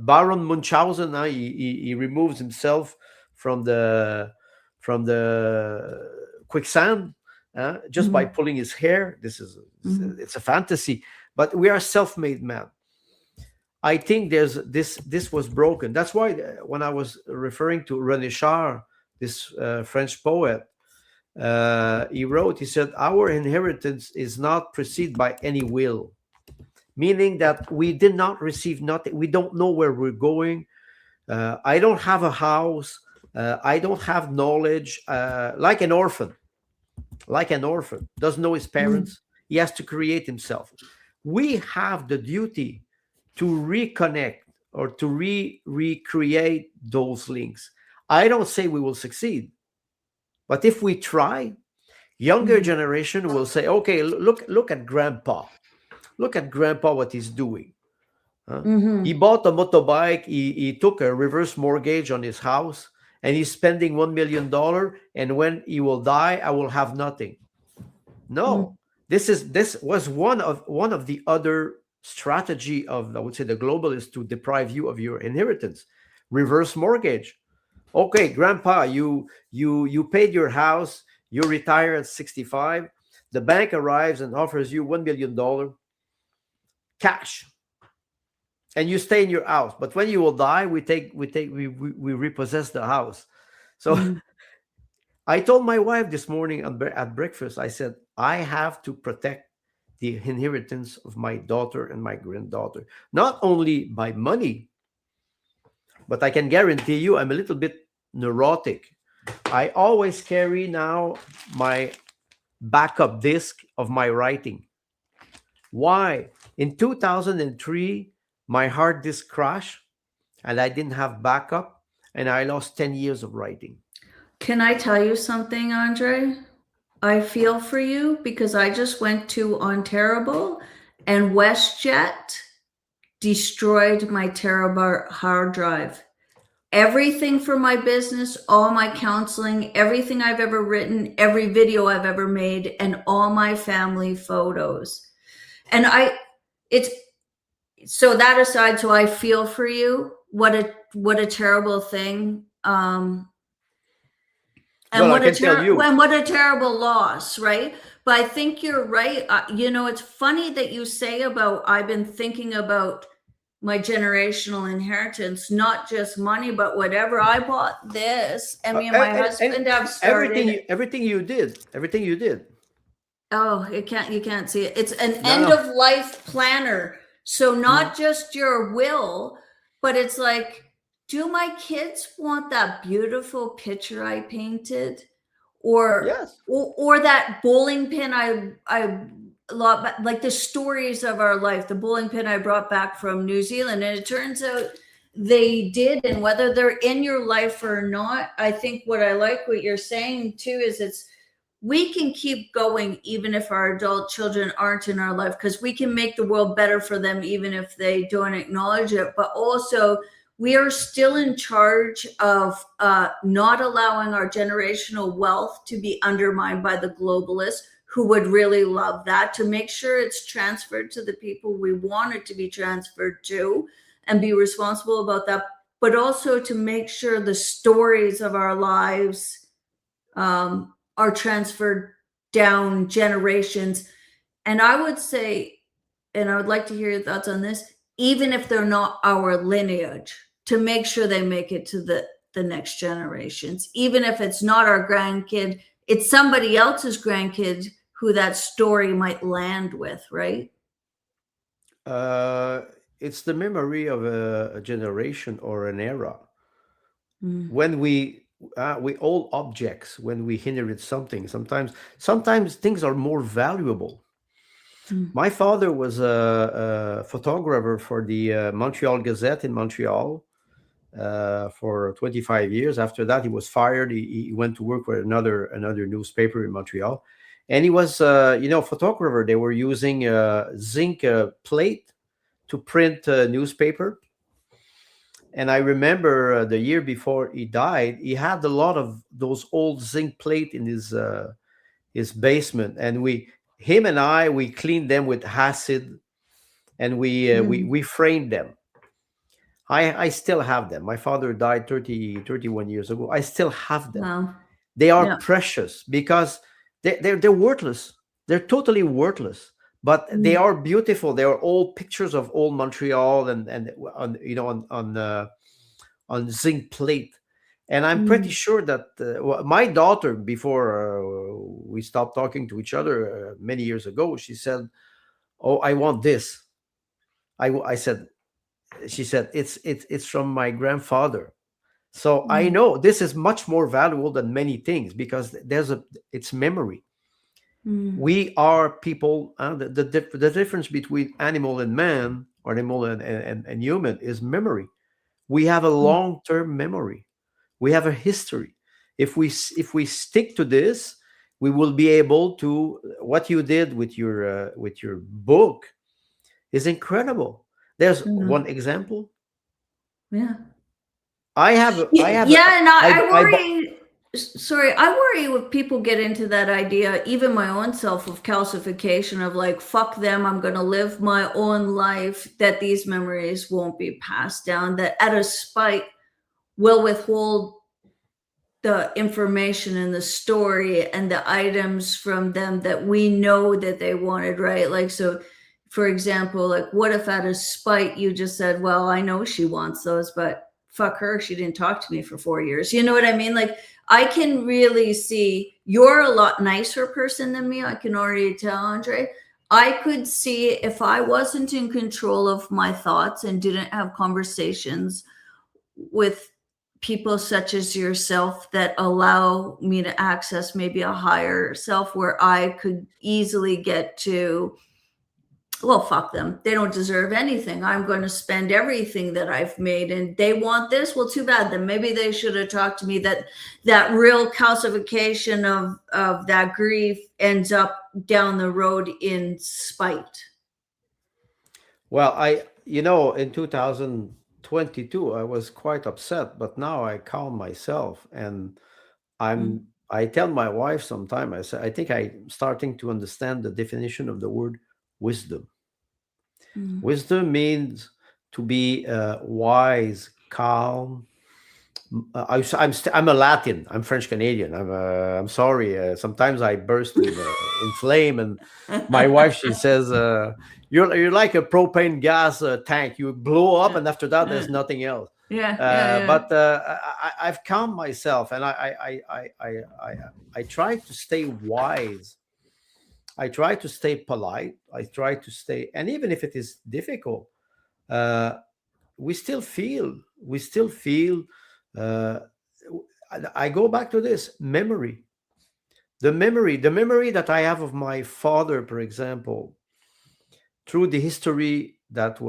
Baron Munchausen, he removes himself from the from the quicksand just by Mhm. pulling his hair. Mhm. It's a fantasy, but we are self-made men. I think there's this was broken. That's why when I was referring to René Char, this French poet, he wrote. He said, "Our inheritance is not preceded by any will." Meaning that we did not receive nothing. We don't know where we're going. I don't have a house. I don't have knowledge. Like an orphan, doesn't know his Mhm. parents. He has to create himself. We have the duty to reconnect or to recreate those links. I don't say we will succeed, but if we try, younger Mhm. generation will say, "Okay, look at grandpa. Look at grandpa what he's doing. Huh? He Mhm. bought a motorbike. He took a reverse mortgage on his house, and he's spending $1 million. And when he will die, I will have nothing." No, This was one of the other strategy of, I would say, the globalists to deprive you of your inheritance. Reverse mortgage. Okay, grandpa, you paid your house, you retire at 65. The bank arrives and offers you $1 million cash, and you stay in your house. But when you will die, we repossess the house. So Mm. I told my wife this morning at breakfast, I said, I have to protect the inheritance of my daughter and my granddaughter, not only by money, but I can guarantee you I'm a little bit neurotic. I always carry now my backup disc of my writing. Why? In 2003, my hard disk crashed and I didn't have backup, and I lost 10 years of writing. Can I tell you something, Andre? I feel for you because I just went to Ontario and WestJet destroyed my terabyte hard drive. Everything for my business, all my counseling, everything I've ever written, every video I've ever made, and all my family photos. And it's so that aside, so I feel for you. What a terrible thing. And Well, I can tell you. what a terrible loss, right? But I think you're right. It's funny that you say about I've been thinking about my generational inheritance, not just money, but whatever. I bought this, and me and my husband have started. Everything you did. Oh, you can't see it. It's an No, end no. of life planner. So Mm. not just your will, but it's like, do my kids want that beautiful picture I painted? Or Yes. or that bowling pin I love, like the stories of our life, the bowling pin I brought back from New Zealand. And it turns out they did, and whether they're in your life or not, I think what I like what you're saying too is we can keep going even if our adult children aren't in our life, because we can make the world better for them even if they don't acknowledge it. But also, we are still in charge of not allowing our generational wealth to be undermined by the globalists, who would really love that, to make sure it's transferred to the people we want it to be transferred to, and be responsible about that. But also to make sure the stories of our lives are transferred down generations. And I would say, and I would like to hear your thoughts on this, even if they're not our lineage, to make sure they make it to the next generations. Even if it's not our grandkid, it's somebody else's grandkid who that story might land with, right? Uh, it's the memory of a generation or an era. Mm, When we all objects when we inherit something. Sometimes things are more valuable. mm, My father was a photographer for the Montreal Gazette in Montreal for 25 years. After that, he was fired. He went to work for another newspaper in Montreal, and he was photographer. They were using zinc plate to print newspaper. And I remember the year before he died, he had a lot of those old zinc plate in his basement, and him and we cleaned them with acid, and mm. we framed them. I still have them. My father died 31 years ago. I still have them. Wow. They are Yeah. precious because they're worthless. They're totally worthless, but they Mm, are beautiful. They are old pictures of old Montreal and on zinc plate. And I'm pretty mm, sure that my daughter, before we stopped talking to each other many years ago, she said, "Oh, I want this." I said, she said, it's from my grandfather. So I mm, know this is much more valuable than many things because it's memory. mm, We are people. The difference between animal and man, or animal and human, is memory. We have a mm, long-term memory. We have a history. If we stick to this, we will be able to. What you did with your book is incredible. There's mm. one example. Yeah. I have I have Yeah, and I I bought worry. Sorry, I worry if people get into that idea, even my own self, of calcification, of like, fuck them, I'm going to live my own life, that these memories won't be passed down, that out of spite will withhold the information and the story and the items from them that we know that they wanted, right? Like, so for example, like, what if out of spite you just said, well, I know she wants those, but fuck her, she didn't talk to me for 4 years. You know what I mean? Like, I can really see you're a lot nicer person than me. I can already tell, Andre. I could see, if I wasn't in control of my thoughts and didn't have conversations with people such as yourself that allow me to access maybe a higher self, where I could easily get to, well, fuck them. They don't deserve anything. I'm going to spend everything that I've made, and they want this. Well, too bad. Then maybe they should have talked to me. That real calcification of that grief ends up down the road in spite. Well, in 2022, I was quite upset, but now I calm myself, and Mm, I tell my wife sometime, I say, I think I'm starting to understand the definition of the word wisdom. mm, Wisdom means to be wise, calm. I'm a Latin. I'm French Canadian. I'm sorry. Sometimes I burst in flame, and my wife, she says, you're like a propane gas tank. You blow up, yeah, and after that, there's yeah, nothing else. yeah, yeah. But I've calmed myself, and I try to stay wise. I try to stay polite. I try to stay, and even if it is difficult, uh, we still feel. Uh, I go back to this memory. The memory that I have of my father, for example, through the history that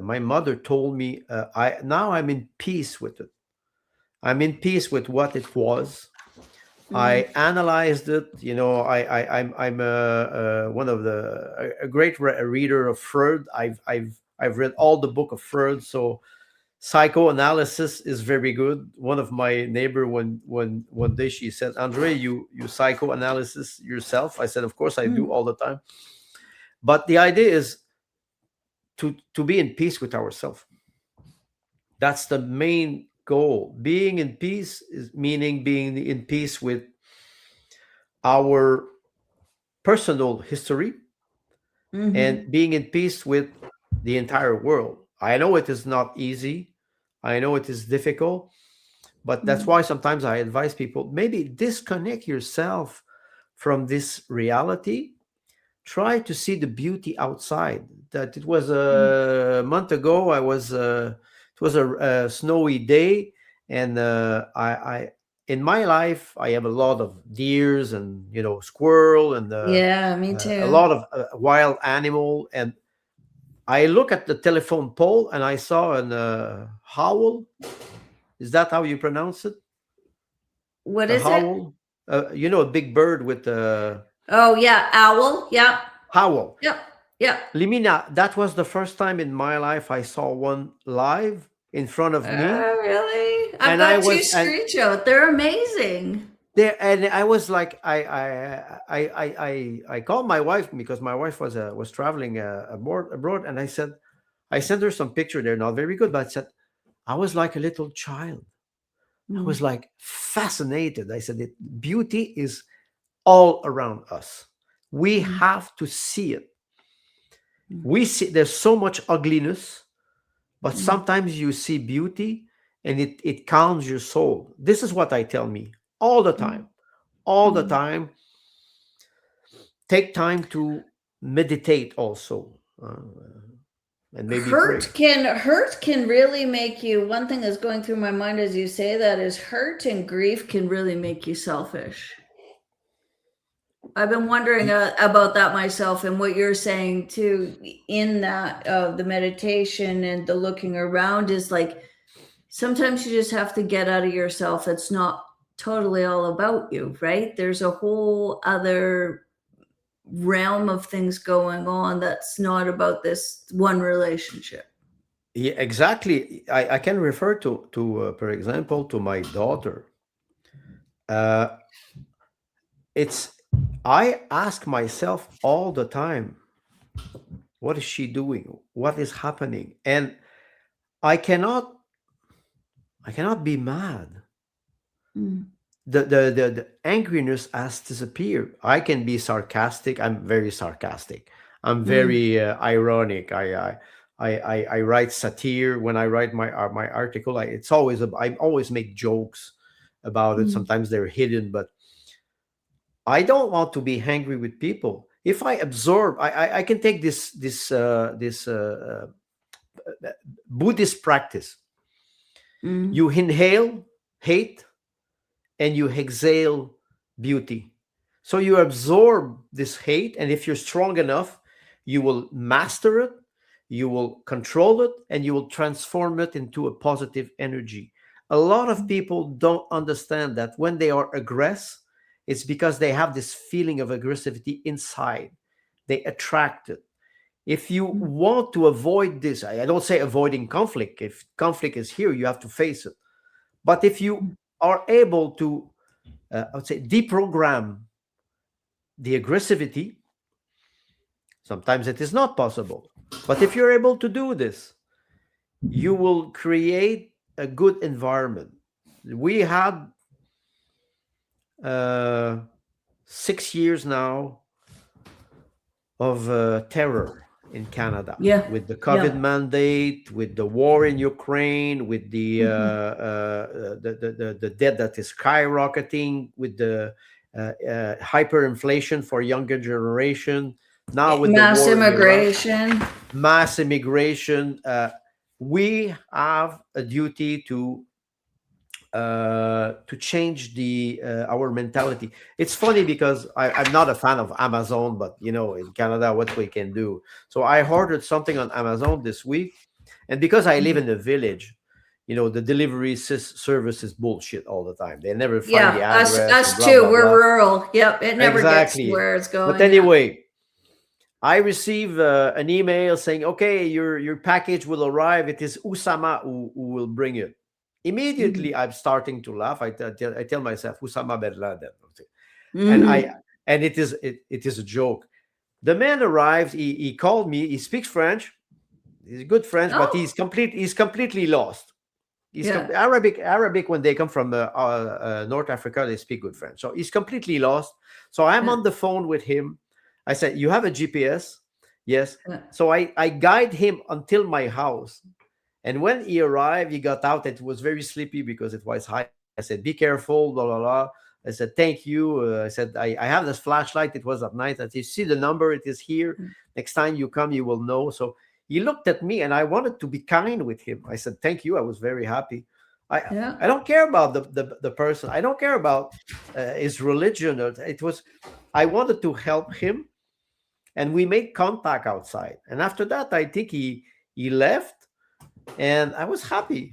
my mother told me. I'm in peace with it. I'm in peace with what it was. Mm, I analyzed it. I'm one of a great reader of Freud. I've read all the book of Freud, so psychoanalysis is very good. One of my neighbor, when one day, she said, Andre, you psychoanalysis yourself? I said, of course I do, mm, all the time. But the idea is to be in peace with ourselves. That's the main goal. Being in peace is meaning being in peace with our personal history, and mm-hmm, being in peace with the entire world. I know it is not easy. I know it is difficult, but that's mm, why sometimes I advise people, maybe disconnect yourself from this reality. Try to see the beauty outside. That it was mm. a month ago. It was a snowy day, and I in my life I have a lot of deers and squirrel and Yeah, me a too. lot of wild animal. And I look at the telephone pole and I saw an howl. Is that how you pronounce it? What A is it? howl. A big bird with a Oh yeah, owl. Yep, howl. yep, yep. Limina, that was the first time in my life I saw one live in front of me, Really? I've and I got two was and screenshots. They're amazing. there, and I was like, I called my wife because my wife was traveling abroad, and I sent her some picture. They're not very good, but I said I was like a little child. I was Mm, like fascinated. I said, beauty is all around us. We mm, have to see it. mm, We see there's so much ugliness, but mm, sometimes you see beauty, and it calms your soul. This is what I tell me all the time. mm, All the mm. time. Take time to meditate also, and maybe pray. Hurt can really make you. One thing that's going through my mind as you say that is, hurt and grief can really make you selfish. I've been wondering Y- about that myself, and what you're saying too, in that the meditation and the looking around, is like, sometimes you just have to get out of yourself. It's not totally all about you, right? There's a whole other realm of things going on that's not about this one relationship. Yeah, exactly. I can refer for example, to my daughter. Uh, it's I ask myself all the time, what is she doing? What is happening? And I cannot I cannot be mad. Mm, The angriness has disappeared. I can be sarcastic. I'm very sarcastic. I'm mm, very ironic. I write satire when I write my article. I always make jokes about it. mm, Sometimes they're hidden, but I don't want to be angry with people. If I absorb, I can take this Buddhist practice. mm, You inhale hate and you exhale beauty. So you absorb this hate, and if you're strong enough, you will master it, you will control it, and you will transform it into a positive energy. A lot of people don't understand that when they are aggressive, it's because they have this feeling of aggressivity inside. They attract it. If you mm, want to avoid this, I don't say avoiding conflict. If conflict is here, you have to face it. But if you mm, are able to I would say, deprogram the aggressivity. Sometimes it is not possible. But if you're able to do this, you will create a good environment. We had 6 years now of terror in Canada yeah, with the COVID yeah. mandate, with the war in Ukraine, with Mhm. the debt that is skyrocketing, with the hyperinflation for younger generation. Now with the Mass war in Iraq, immigration. mass immigration. We have a duty to change the our mentality. It's funny because I'm not a fan of Amazon, but in Canada, what we can do. So I ordered something on Amazon this week, and because I live Mhm. in a village, the delivery service is bullshit all the time. They never find the Yeah, us address and us blah too. blah We're blah. rural. Yep, it never gets to Exactly. where it's But going. Yeah. anyway, I receive an email saying, "Okay, your package will arrive. It is Usama who will bring it." Immediately, Mhm. I'm starting to laugh. I tell myself, "Usama bin Laden," and I Mhm. and it is a joke. The man arrived. He called me. He speaks French. He's good French, but Oh, he's completely lost. yeah. Arabic. When they come from North Africa, they speak good French. So he's completely lost. So I'm Yeah. on the phone with him. I said, "You have a GPS?" Yes. Yeah. So I guide him until my house. And when he arrived, he got out. It was very sleepy because it was high. I said, "Be careful, blah blah blah." I said, "Thank you." I said, I have this flashlight. It was at night. I said, "You see the number? It is here. Next time you come, you will know." So he looked at me, and I wanted to be kind with him. I said, "Thank you." I was very happy. I Yeah. I don't care about the person. I don't care about his religion. It was I wanted to help him, and we made contact outside. And after that, I think he left, and I was happy.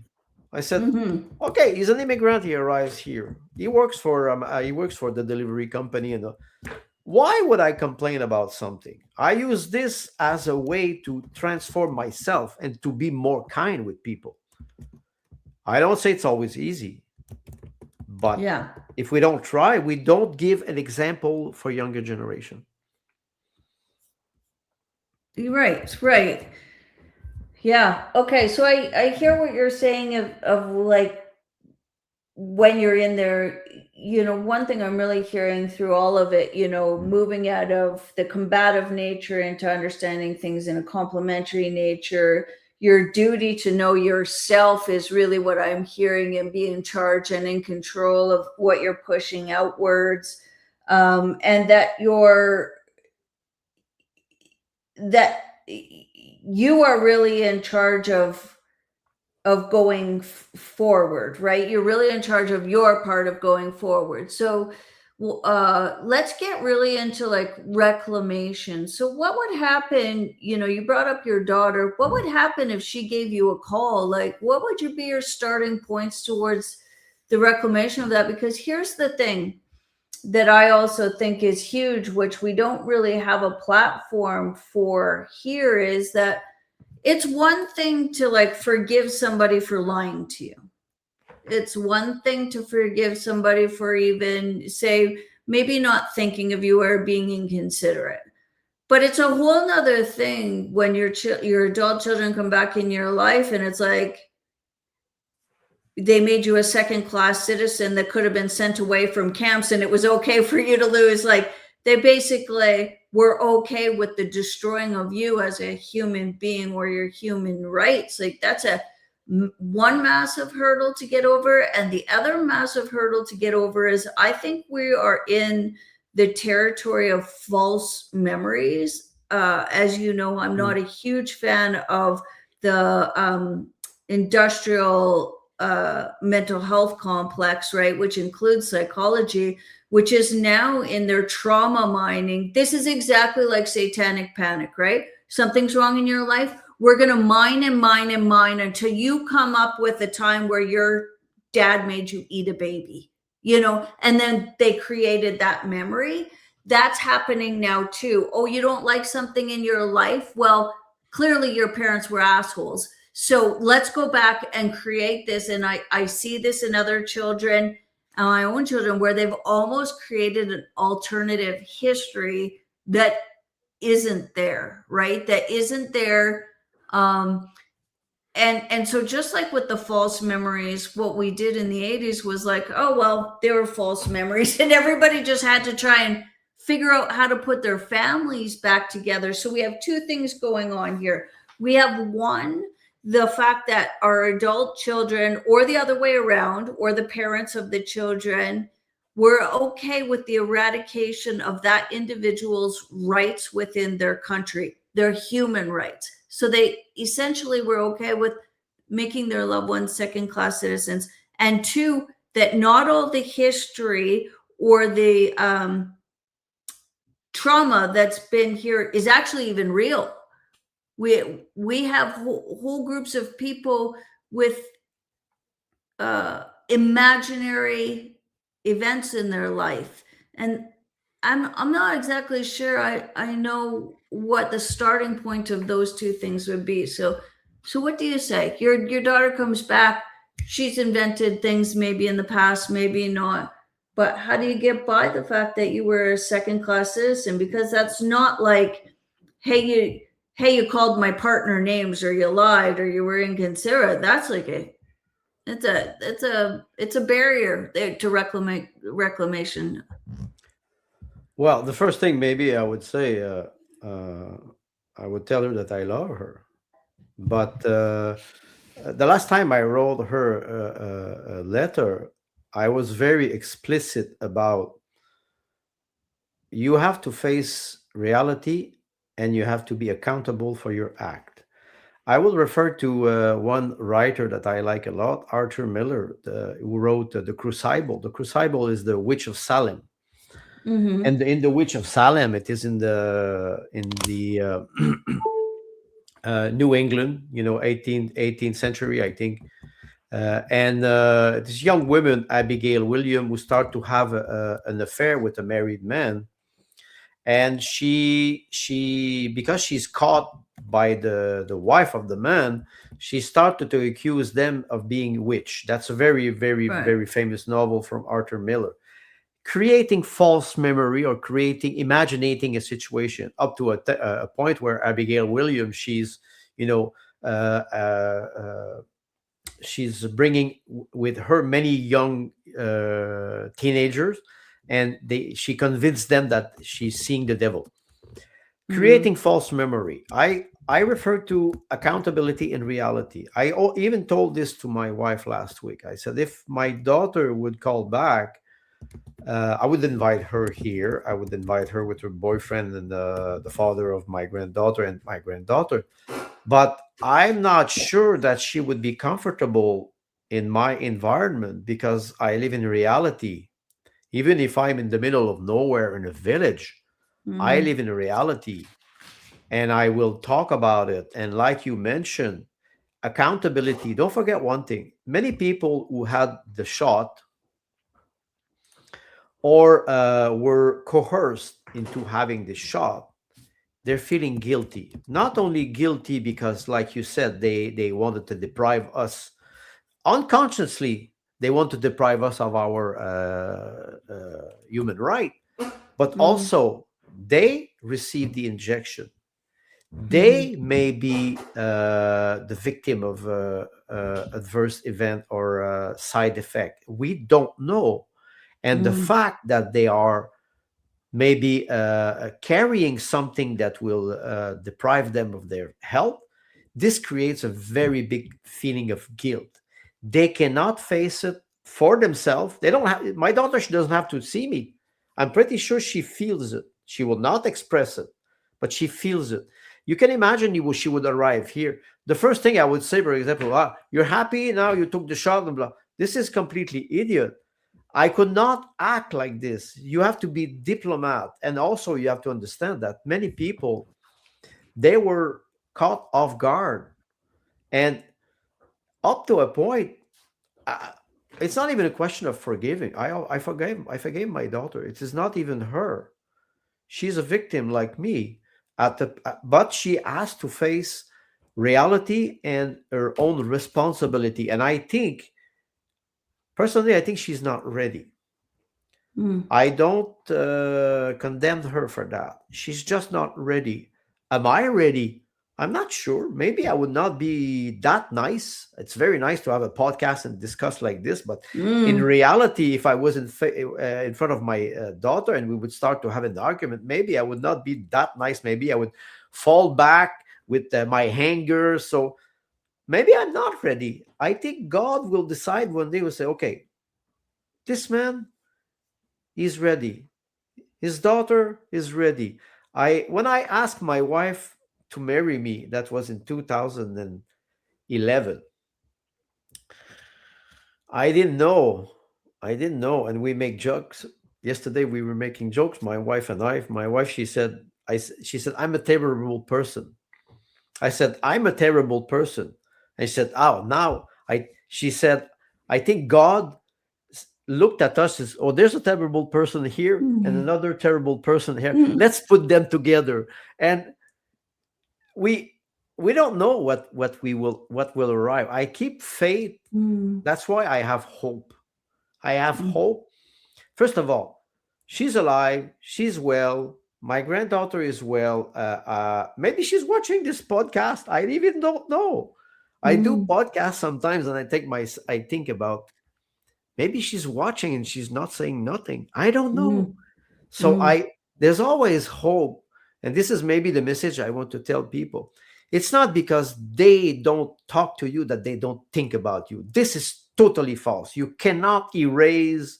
I said, Mhm. "Okay, he's an immigrant. He arrives here. He works for the delivery company, and why would I complain about something? I use this as a way to transform myself and to be more kind with people. I don't say it's always easy, but Yeah. if we don't try, we don't give an example for younger generation." You're right. Right. Yeah. Okay. So I hear what you're saying of like when you're in there, one thing I'm really hearing through all of it, moving out of the combative nature into understanding things in a complementary nature, your duty to know yourself is really what I'm hearing, and be in charge and in control of what you're pushing outwards. And that you are really in charge of going forward, right? You're really in charge of your part of going forward. So let's get really into like reclamation. So what would happen, you brought up your daughter, what would happen if she gave you a call? Like what would be your starting points towards the reclamation of that? Because here's the thing that I also think is huge, which we don't really have a platform for here, is that it's one thing to like forgive somebody for lying to you. It's one thing to forgive somebody for even, say, maybe not thinking of you or being inconsiderate. But it's a whole nother thing when your adult children come back in your life and it's like they made you a second class citizen that could have been sent away from camps and it was okay for you to lose. Like they basically were okay with the destroying of you as a human being or your human rights. Like that's a one massive hurdle to get over. And the other massive hurdle to get over is I think we are in the territory of false memories. As you know, I'm not a huge fan of the industrial mental health complex, right, which includes psychology, which is now in their trauma mining. This is exactly like satanic panic, right? Something's wrong in your life. We're going to mine and mine and mine until you come up with a time where your dad made you eat a baby, and then they created that memory. That's happening now too. Oh, you don't like something in your life? Well, clearly your parents were assholes. So let's go back and create this. And I see this in other children, my own children, where they've almost created an alternative history that isn't there, right? That isn't there. And so just like with the false memories, what we did in the 80s was like, oh, well, they were false memories. And everybody just had to try and figure out how to put their families back together. So we have two things going on here. We have one, the fact that our adult children, or the other way around, or the parents of the children, were okay with the eradication of that individual's rights within their country, their human rights. So they essentially were okay with making their loved ones second-class citizens. And two, that not all the history or the trauma that's been here is actually even real. We have whole groups of people with imaginary events in their life, and I'm not exactly sure I know what the starting point of those two things would be. So what do you say? Your daughter comes back, she's invented things maybe in the past, maybe not, but how do you get by the fact that you were a second class citizen? Because that's not like, hey, you called my partner names, or you lied, or you were inconsiderate. That's like it's a barrier there to reclamation. Well, the first thing maybe I would say, uh, I would tell her that I love her. But the last time I wrote her a letter, I was very explicit about you have to face reality and you have to be accountable for your act. I will refer to one writer that I like a lot, Arthur Miller, who wrote The Crucible. The Crucible is the Witch of Salem. Mm-hmm. And in the Witch of Salem, it is in the New England, 18th century, I think. And this young woman, Abigail William, who start to have an affair with a married man. And she because she's caught by the wife of the man, she started to accuse them of being witch. That's a very, very, Right. very famous novel from Arthur Miller. Creating false memory or imagining a situation up to a point where Abigail Williams, she's, you know, she's bringing with her many young teenagers, and she convinced them that she's seeing the devil. Creating false memory. I refer to accountability in reality. I even told this to my wife last week. I said, if my daughter would call back, I would invite her here. I would invite her with her boyfriend and the father of my granddaughter and my granddaughter. But I'm not sure that she would be comfortable in my environment because I live in reality. Even if I'm in the middle of nowhere in a village, I live in reality and I will talk about it. And like you mentioned, accountability. Don't forget one thing. Many people who had the shot or were coerced into having the shot, they're feeling guilty. Not only guilty because, like you said, they wanted to deprive us unconsciously. They want to deprive us of our human right, but Mm, also they receive the injection. mhm, They may be the victim of adverse event or side effect. We don't know. And the mm, fact that they are maybe carrying something that will deprive them of their health, this creates a very big feeling of guilt. They cannot face it for themselves. They don't have, my daughter, she doesn't have to see me. I'm pretty sure she feels it. She will not express it, but she feels it. You can imagine she would arrive here. The first thing I would say, for example, you're happy now, you took the shot, and blah. This is completely idiot. I could not act like this. You have to be diplomat. And also you have to understand that many people, they were caught off guard. And up to a point, uh, it's not even a question of forgiving. I forgave my daughter. It is not even her. She's a victim like me. But she has to face reality and her own responsibility. And personally, I think she's not ready. mm, I don't condemn her for that. She's just not ready. Am I ready? I'm not sure. Maybe I would not be that nice. It's very nice to have a podcast and discuss like this, but in mm, reality, if I was in front of my daughter and we would start to have an argument, maybe I would not be that nice. Maybe I would fall back with my anger. So maybe I'm not ready. I think God will decide one day. Will say, okay, this man is ready. His daughter is ready. I When I asked my wife to marry me, that was in 2011. I didn't know. I didn't know, and we make jokes. Yesterday we were making jokes, my wife and I. My wife, she said, I'm a terrible person. I said, I'm a terrible person. And she said, oh, now I. She said, I think God looked at us as, oh, there's a terrible person here and mm, another terrible person here. mm, Let's put them together. And we we don't know what will arrive. I keep faith. mm, That's why I have hope. I have mm, hope. First of all, she's alive. She's well. My granddaughter is well. Maybe she's watching this podcast. I even don't know. I do mm, podcasts sometimes, and I think about, maybe she's watching and she's not saying nothing. I don't know. mm, So mm, there's always hope. And this is maybe the message I want to tell people. It's not because they don't talk to you that they don't think about you. This is totally false. You cannot erase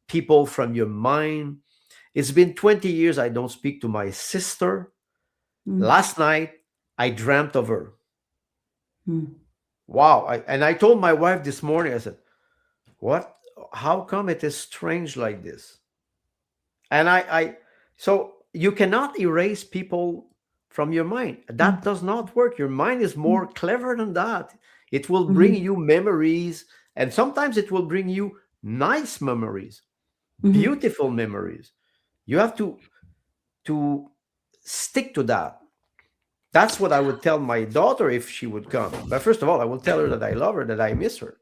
people from your mind. It's been 20 years I don't speak to my sister. mm, Last night I dreamt of her. mm, Wow. And I told my wife this morning, I said, what? How come it is strange like this? And so you cannot erase people from your mind. That mm, does not work. Your mind is more mm, clever than that. It will bring mhm, you memories, and sometimes it will bring you nice memories, mhm. beautiful memories. You have to stick to that. That's what I would tell my daughter if she would come. But first of all, I will tell her that I love her, that I miss her.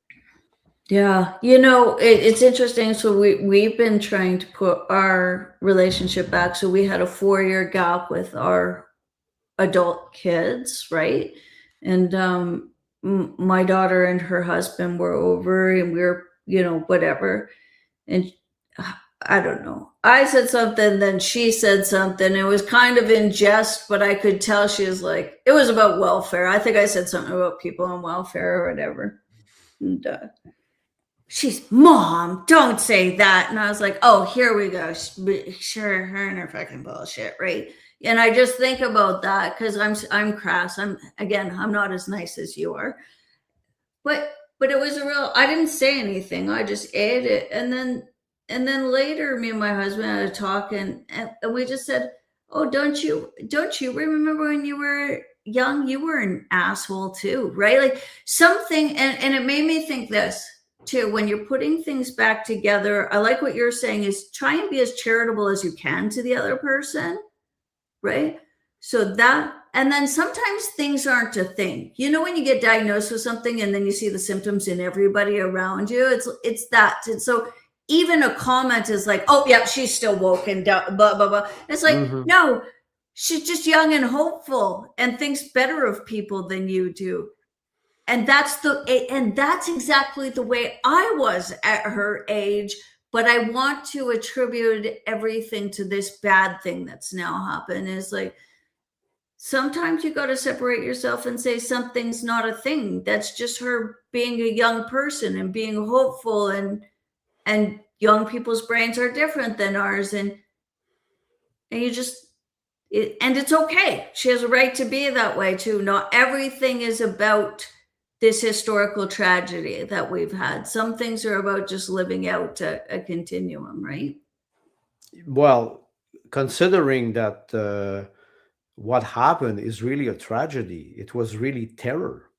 Yeah, it's interesting. So we've been trying to put our relationship back. So we had a 4-year gap with our adult kids, right? And my daughter and her husband were over, and we were, whatever. And I don't know. I said something, then she said something. It was kind of in jest, but I could tell she was like, it was about welfare. I think I said something about people on welfare or whatever. And she's, Mom, don't say that. And I was like, oh, here we go. Sure, her and her fucking bullshit, right? And I just think about that because I'm crass. I'm not as nice as you are. But it was a real, I didn't say anything. I just ate it. And then later me and my husband had a talk, and we just said, oh, don't you remember when you were young, you were an asshole too, right? Like something, and it made me think this too, when you're putting things back together. I like what you're saying is try and be as charitable as you can to the other person, right? So that And then sometimes things aren't a thing. You know, when you get diagnosed with something and then you see the symptoms in everybody around you, it's that. And so even a comment is like, oh, yeah, she's still woke and blah, blah, blah. It's like, Mhm. no, she's just young and hopeful and thinks better of people than you do. And that's exactly the way I was at her age. But I want to attribute everything to this bad thing that's now happened. Is like, sometimes you got to separate yourself and say something's not a thing. That's just her being a young person and being hopeful, and young people's brains are different than ours, and you just and it's okay. She has a right to be that way too. Not everything is about this historical tragedy that we've had. Some things are about just living out a continuum, right? Well, considering that what happened is really a tragedy, it was really terror.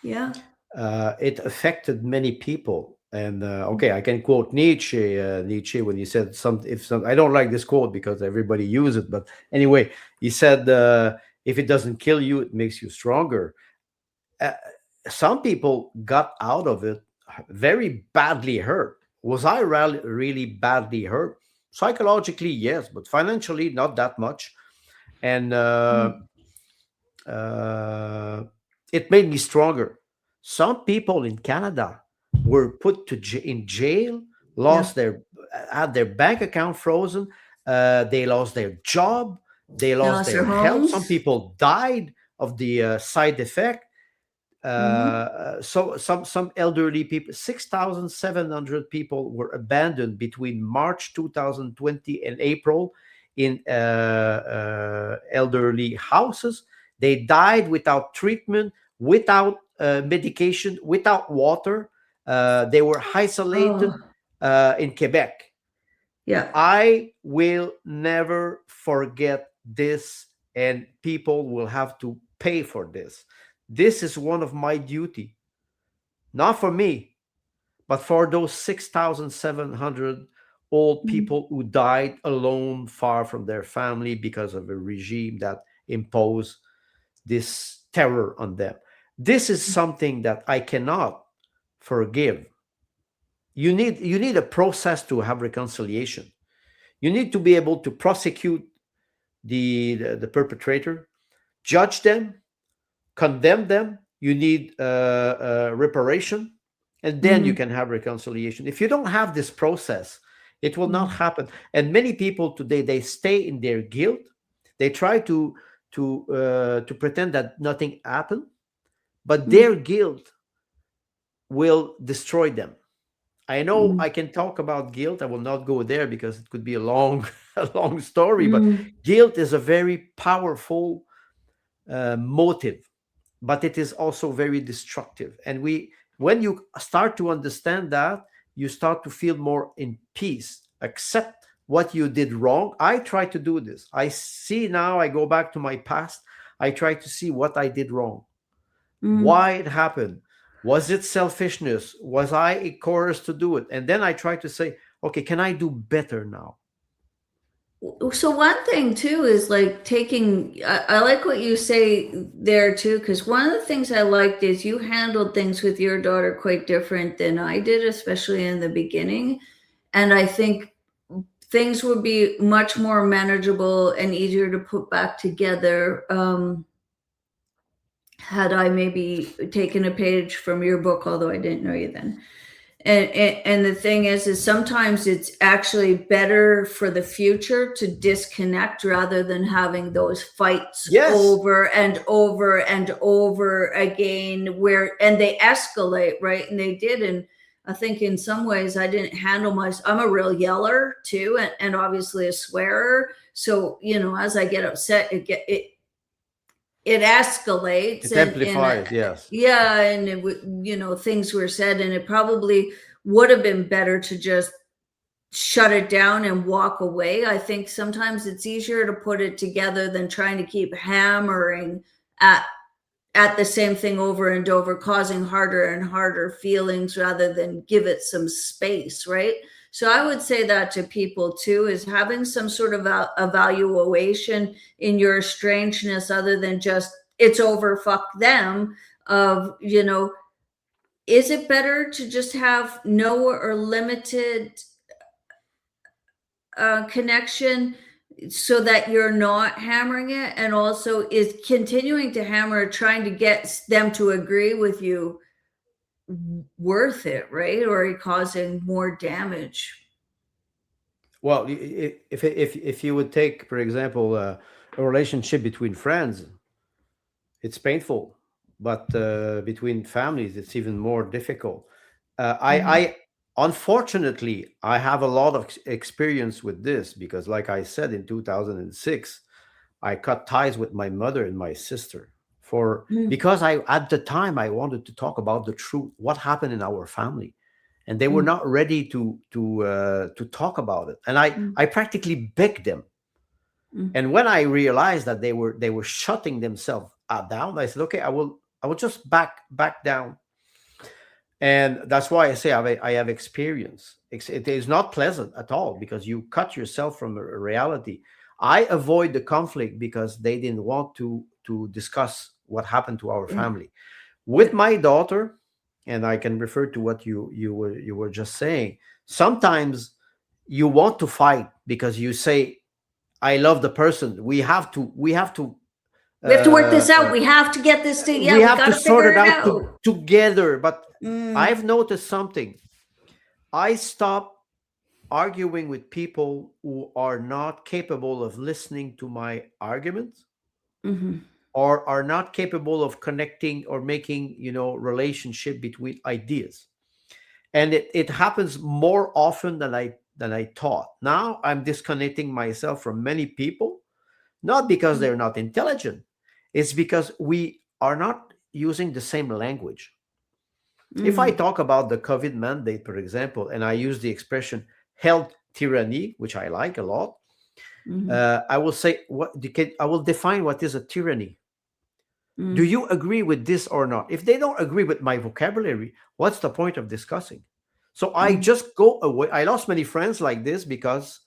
Yeah. It affected many people. And okay, I can quote Nietzsche when he said some. I don't like this quote because everybody uses it, but anyway, he said, "If it doesn't kill you, it makes you stronger." Uh, some people got out of it very badly hurt. Was I really badly hurt? Psychologically, yes, but financially, not that much. And Mm. uh, it made me stronger. Some people in Canada were put in jail, Yeah. lost their had their bank account frozen, they lost their job, they They lost lost their their health. Some homes. people died of the side effect. Mm-hmm. So some elderly people, 6,700 people were abandoned between March 2020 and April in elderly houses. They died without treatment, without medication, without water. They were isolated Oh, in Quebec. yeah. I will never forget this, and people will have to pay for this. This is one of my duty, not for me, but for those 6,700 old Mm. people who died alone, far from their family, because of a regime that imposed this terror on them. This is something that I cannot forgive. You need a process to have reconciliation. You need to be able to prosecute the perpetrator, judge them, condemn them. You need reparation, and then you Mm-hmm. can have reconciliation. If you don't have this process, it will not Mm-hmm. happen. And many people today, they stay in their guilt. They try to pretend that nothing happened, but their guilt will destroy them. I know Mm-hmm. I can talk about guilt. I will not go there because it could be a long, a long story. But Mm-hmm. guilt is a very powerful motive, but it is also very destructive. And when you start to understand that, you start to feel more in peace. Accept what you did wrong. I try to do this. I see now. I go back to my past. I try to see what I did wrong, Mm-hmm. why it happened. Was it selfishness? Was I coerced to do it? And then I try to say, okay, can I do better now? So one thing too is like taking. I like what you say there too, because one of the things I liked is you handled things with your daughter quite different than I did, especially in the beginning. And I think things would be much more manageable and easier to put back together, had I maybe taken a page from your book, although I didn't know you then. And the thing is sometimes it's actually better for the future to disconnect rather than having those fights Yes, over and over and over again, and they escalate, right? And they did. And I think in some ways I didn't handle I'm a real yeller too, and obviously a swearer. So, as I get upset, it escalates, it amplifies. Yes. yeah, and things were said, and it probably would have been better to just shut it down and walk away. I think sometimes it's easier to put it together than trying to keep hammering at at the same thing over and over, causing harder and harder feelings rather than give it some space, right? So I would say that to people too, is having some sort of evaluation in your strangeness other than just it's over, fuck them. Of, is it better to just have no or limited connection so that you're not hammering it, and also is continuing to hammer, trying to get them to agree with you worth it, right? Or are you causing more damage? Well, if you would take, for example, a relationship between friends, it's painful, but between families, it's even more difficult. Mm-hmm. I unfortunately I have a lot of experience with this because, like I said, in 2006, I cut ties with my mother and my sister for because I at the time I wanted to talk about the truth, what happened in our family, and they were Mm-hmm. not ready to talk about it, and I practically begged them. Mm-hmm. And when I realized that they were shutting themselves down, I said, okay, I will just back down. And that's why I say I have experience. It is not pleasant at all because you cut yourself from a reality. I avoid the conflict because they didn't want to discuss what happened to our Yeah. family. Yeah. With my daughter, and I can refer to what you were just saying. Sometimes you want to fight because you say, I love the person. We have to We have to work uh, this out. We have to get this to, we yeah, we have got to to sort figure it it out out. together. But Mm, I've noticed something. I stop arguing with people who are not capable of listening to my arguments mm-hmm. or are not capable of connecting or making relationship between ideas. And it happens more often than I thought. Now I'm disconnecting myself from many people, not because they're not intelligent. It's because we are not using the same language. If I Mm, talk about the COVID mandate, for example, and I use the expression health tyranny, which I like a lot, mm-hmm. I will say I will define what is a tyranny. Do Mm, you agree with this or not? If they don't agree with my vocabulary, what's the point of discussing? So I mm, just go away. I lost many friends like this because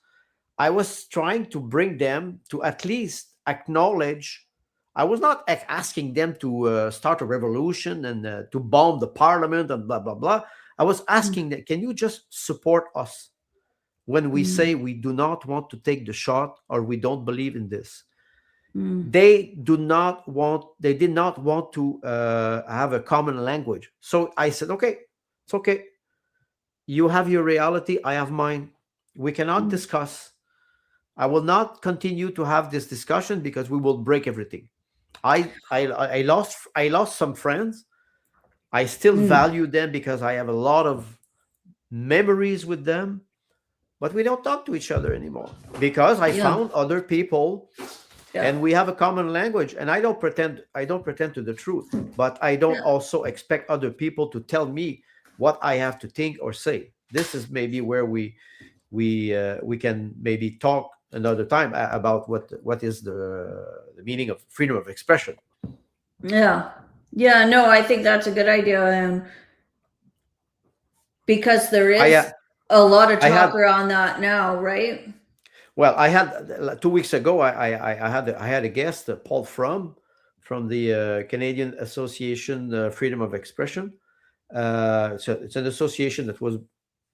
I was trying to bring them to at least acknowledge. I was not asking them to start a revolution and to bomb the parliament and blah, blah, blah. I was mm, asking them, can you just support us when we mm, say we do not want to take the shot or we don't believe in this? mm, They did not want to have a common language. So I said, okay, it's okay. You have your reality, I have mine. We cannot mm, discuss. I will not continue to have this discussion because we will break everything. I lost some friends. I still mm. value them because I have a lot of memories with them, but we don't talk to each other anymore because I Yeah, found other people yeah, and we have a common language. And I don't pretend to the truth, but I don't yeah, also expect other people to tell me what I have to think or say. This is maybe where we can maybe talk another time about what is the meaning of freedom of expression. yeah, yeah. No, I think that's a good idea, and because there I is a lot of I talk had around that now, right? well I had 2 weeks ago I had a guest, Paul from the Canadian Association Freedom of Expression. So it's an association that was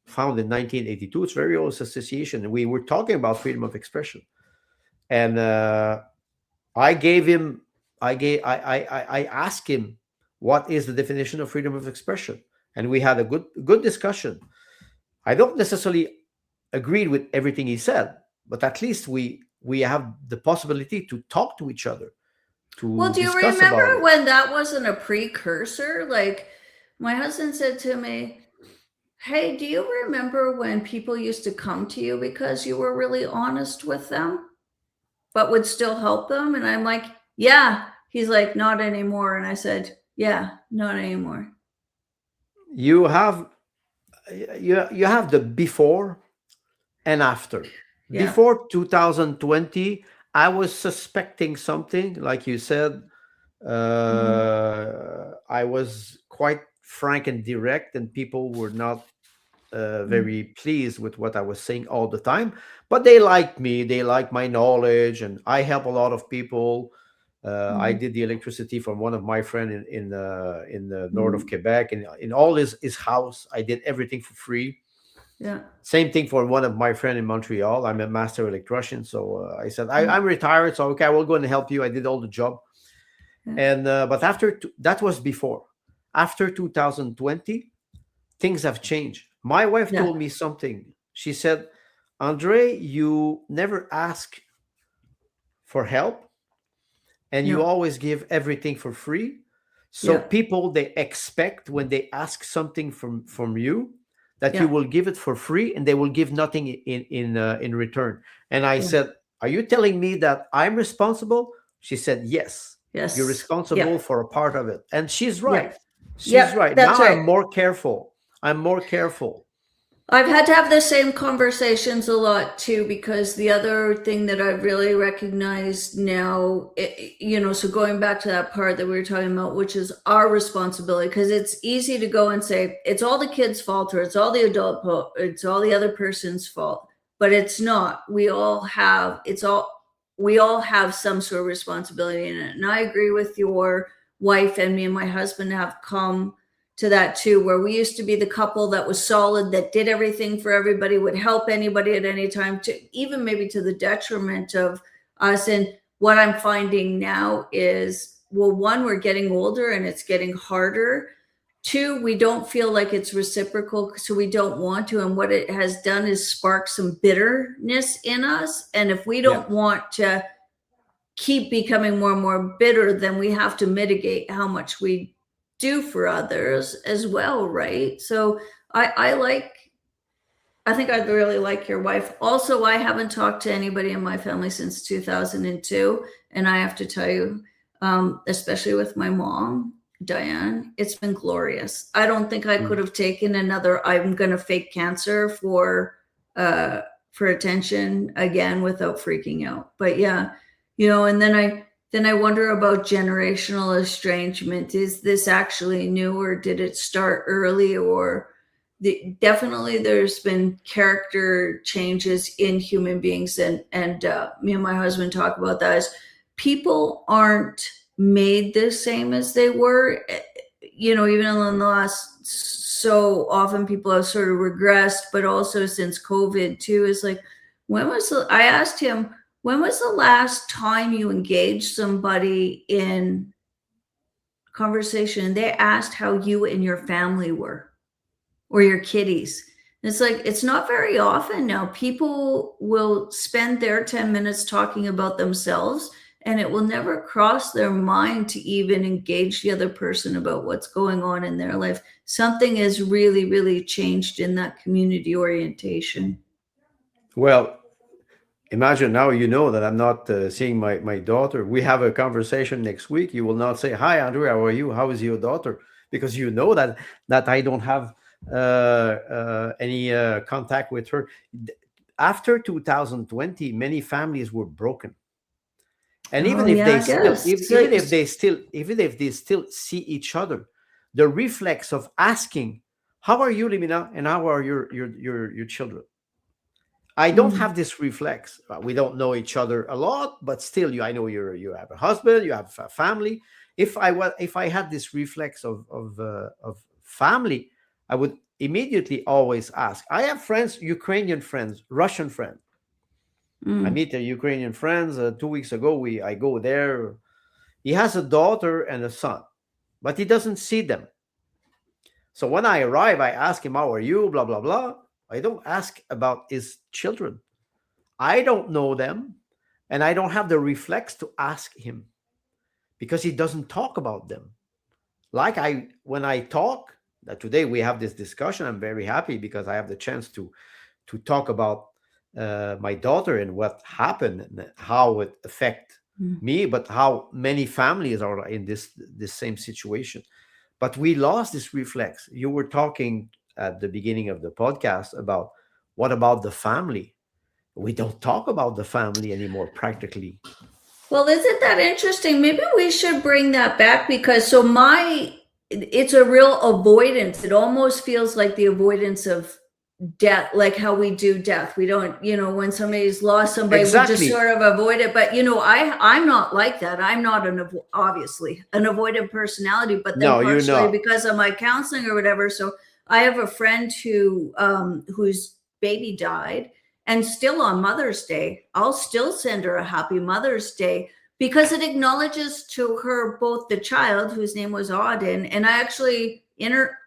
founded in 1982. It's a very old association, and we were talking about freedom of expression. And I gave him, I asked him, what is the definition of freedom of expression, and we had a good discussion. I don't necessarily agree with everything he said, but at least we have the possibility to talk to each other, Well, to do you discuss remember about it. when that wasn't a precursor? Like, my husband said to me, hey, do you remember when people used to come to you because you were really honest with them, but would still help them? And I'm like, yeah. He's like, not anymore. And I said, yeah, not anymore. You have you have the before and after. Yeah. Before 2020, I was suspecting something, like you said. Mm-hmm. I was quite frank and direct, and people were not very pleased with what I was saying all the time. But they liked me. They liked my knowledge, and I help a lot of people. I Mm, did the electricity from one of my friend in the north of mm, Quebec, and in all his house. I did everything for free. yeah, Same thing for one of my friend in Montreal. I'm a master electrician, so I said mm, I'm retired, so okay, I will go and help you. I did all the job, yeah, and but that was before. After 2020, things have changed. My wife yeah, told me something. She said, "Andre, you never ask for help, and you no, always give everything for free. So yeah, people, they expect when they ask something from you that you yeah, will give it for free, and they will give nothing in return." And I yeah, said, "Are you telling me that I'm responsible?" She said, "Yes, you're yes, responsible yeah, for a part of it." And she's yeah, right. She's yeah, right. that's Now I'm right. more careful. I'm more careful. I've had to have the same conversations a lot too, because the other thing that I've really recognized now, so going back to that part that we were talking about, which is our responsibility, because it's easy to go and say it's all the kid's fault, or it's all the it's all the other person's fault, but it's not. We all have some sort of responsibility in it. And I agree with your wife, and me and my husband have come to that too, where we used to be the couple that was solid, that did everything for everybody, would help anybody at any time, to even maybe to the detriment of us. And what I'm finding now is, well, one, we're getting older and it's getting harder. Two, we don't feel like it's reciprocal, so we don't want to. And what it has done is spark some bitterness in us. And if we Yeah. don't want to keep becoming more and more bitter, then we have to mitigate how much we do for others as well, right? So I I think I'd really like your wife. Also, I haven't talked to anybody in my family since 2002, and I have to tell you, especially with my mom, Diane, it's been glorious. I don't think I could Mm. have taken another "I'm gonna fake cancer" uh for attention again without freaking out. But yeah, and then I wonder about generational estrangement. Is this actually new, or did it start early? Or definitely there's been character changes in human beings, and me and my husband talk about that. Is people aren't made the same as they were. Even in the last, so often people have sort of regressed, but also since COVID too, is like, I asked him, when was the last time you engaged somebody in conversation and they asked how you and your family were, or your kitties? And it's like, it's not very often now. People will spend their 10 minutes talking about themselves, and it will never cross their mind to even engage the other person about what's going on in their life. Something has really, really changed in that community orientation. Well, imagine now you know that I'm not seeing my daughter. We have a conversation next week. You will not say, "Hi, Andrew, how are you? How is your daughter?" Because you know that I don't have any contact with her. After 2020, many families were broken, and Oh even if yeah, they I still, guess. even if they still see each other, the reflex of asking, "How are you, Limina, and how are your children?" I don't Mm, have this reflex. We don't know each other a lot, but still, I know you have a husband, you have a family. If I had this reflex of family, I would immediately always ask. I have friends, Ukrainian friends, Russian friends. I mm, meet the Ukrainian friends. 2 weeks ago, I go there. He has a daughter and a son, but he doesn't see them. So when I arrive, I ask him, "How are you?" Blah blah blah. I don't ask about his children. I don't know them, and I don't have the reflex to ask him because he doesn't talk about them. Like when I talk, that today we have this discussion, I'm very happy because I have the chance to talk about my daughter and what happened and how it affect mm. me, but how many families are in this same situation. But we lost this reflex. You were talking at the beginning of the podcast about what about the family. We don't talk about the family anymore practically. Well, isn't that interesting? Maybe we should bring that back, because it's a real avoidance. It almost feels like the avoidance of death, like how we do death. We don't, when somebody's lost somebody, we just Exactly. sort of avoid it. But I'm not like that. I'm not obviously an avoidant personality, but then No, you're partially not. because of my counseling or whatever. So I have a friend whose baby died, and still on Mother's Day, I'll still send her a happy Mother's Day, because it acknowledges to her both the child, whose name was Auden, and I actually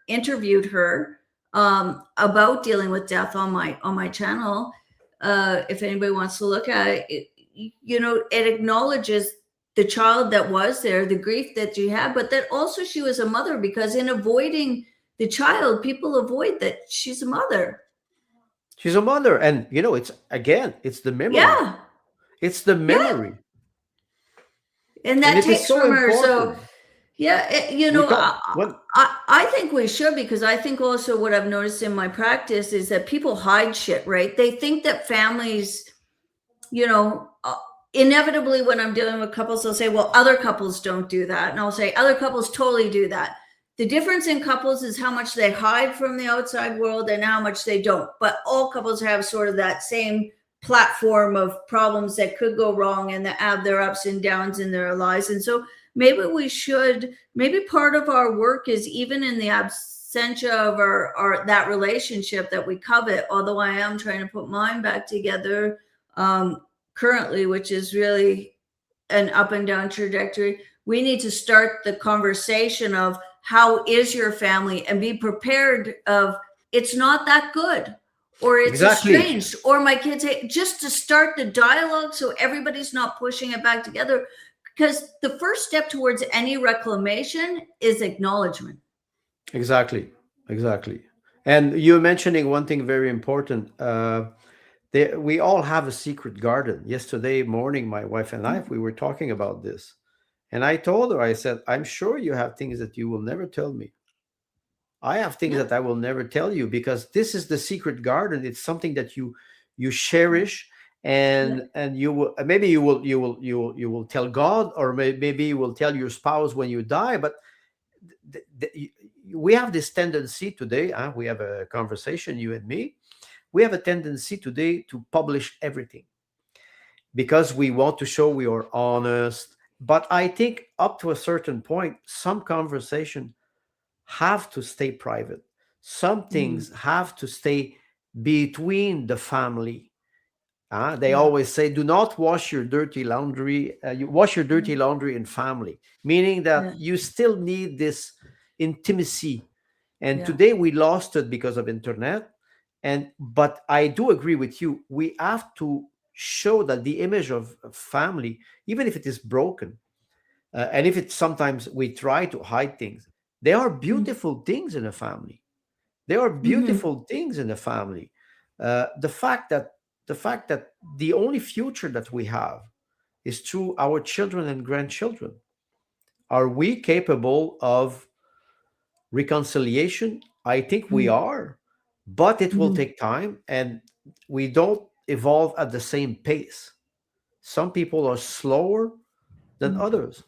interviewed her about dealing with death on my channel. If anybody wants to look at it, it acknowledges the child that was there, the grief that she had, but that also she was a mother, because in avoiding the child, people avoid that she's a mother. She's a mother, and it's again, it's the memory. Yeah, It's the yeah, memory, and and that it is takes so from her. So important. yeah, We talk when I think we should, because I think also what I've noticed in my practice is that people hide shit, right? They think that families, you know, uh, inevitably when I'm dealing with couples, they'll say, well, other couples don't do that. And I'll say, other couples totally do that. The difference in couples is how much they hide from the outside world and how much they don't. But all couples have sort of that same platform of problems that could go wrong and that have their ups and downs in their lives. And so maybe part of our work is, even in the absentia of our that relationship that we covet, although I am trying to put mine back together currently, which is really an up and down trajectory. We need to start the conversation of how is your family, and be prepared of, it's not that good, or it's exactly, estranged, or my kids hate, just to start the dialogue so everybody's not pushing it back together. Because the first step towards any reclamation is acknowledgement. exactly, exactly. And you're mentioning one thing very important. We all have a secret garden. Yesterday morning, my wife and I, we were talking about this, and I told her, I said, "I'm sure you have things that you will never tell me. I have things Yeah. that I will never tell you, because this is the secret garden. It's something that you cherish, Yeah. and you will, maybe you will tell God, or maybe you will tell your spouse when you die. But we have this tendency today. We have a conversation, you and me. We have a tendency today to publish everything, because we want to show we are honest. But I think up to a certain point, some conversation have to stay private. Some Mm. things have to stay between the family. They Yeah. always say, "Do not wash your dirty laundry. You wash your dirty Mm. laundry in family," meaning that Yeah. you still need this intimacy. And Yeah. today we lost it because of internet. And but I do agree with you. We have to show that the image of family, even if it is broken, and if it's sometimes we try to hide things, there are Mm. beautiful things in a family. There are Mm-hmm. beautiful things in a family. The fact that the only future that we have is through our children and grandchildren. Are we capable of reconciliation? I think we Mm. are, but it will Mm. take time, and we don't evolve at the same pace. Some people are slower than Mm. others.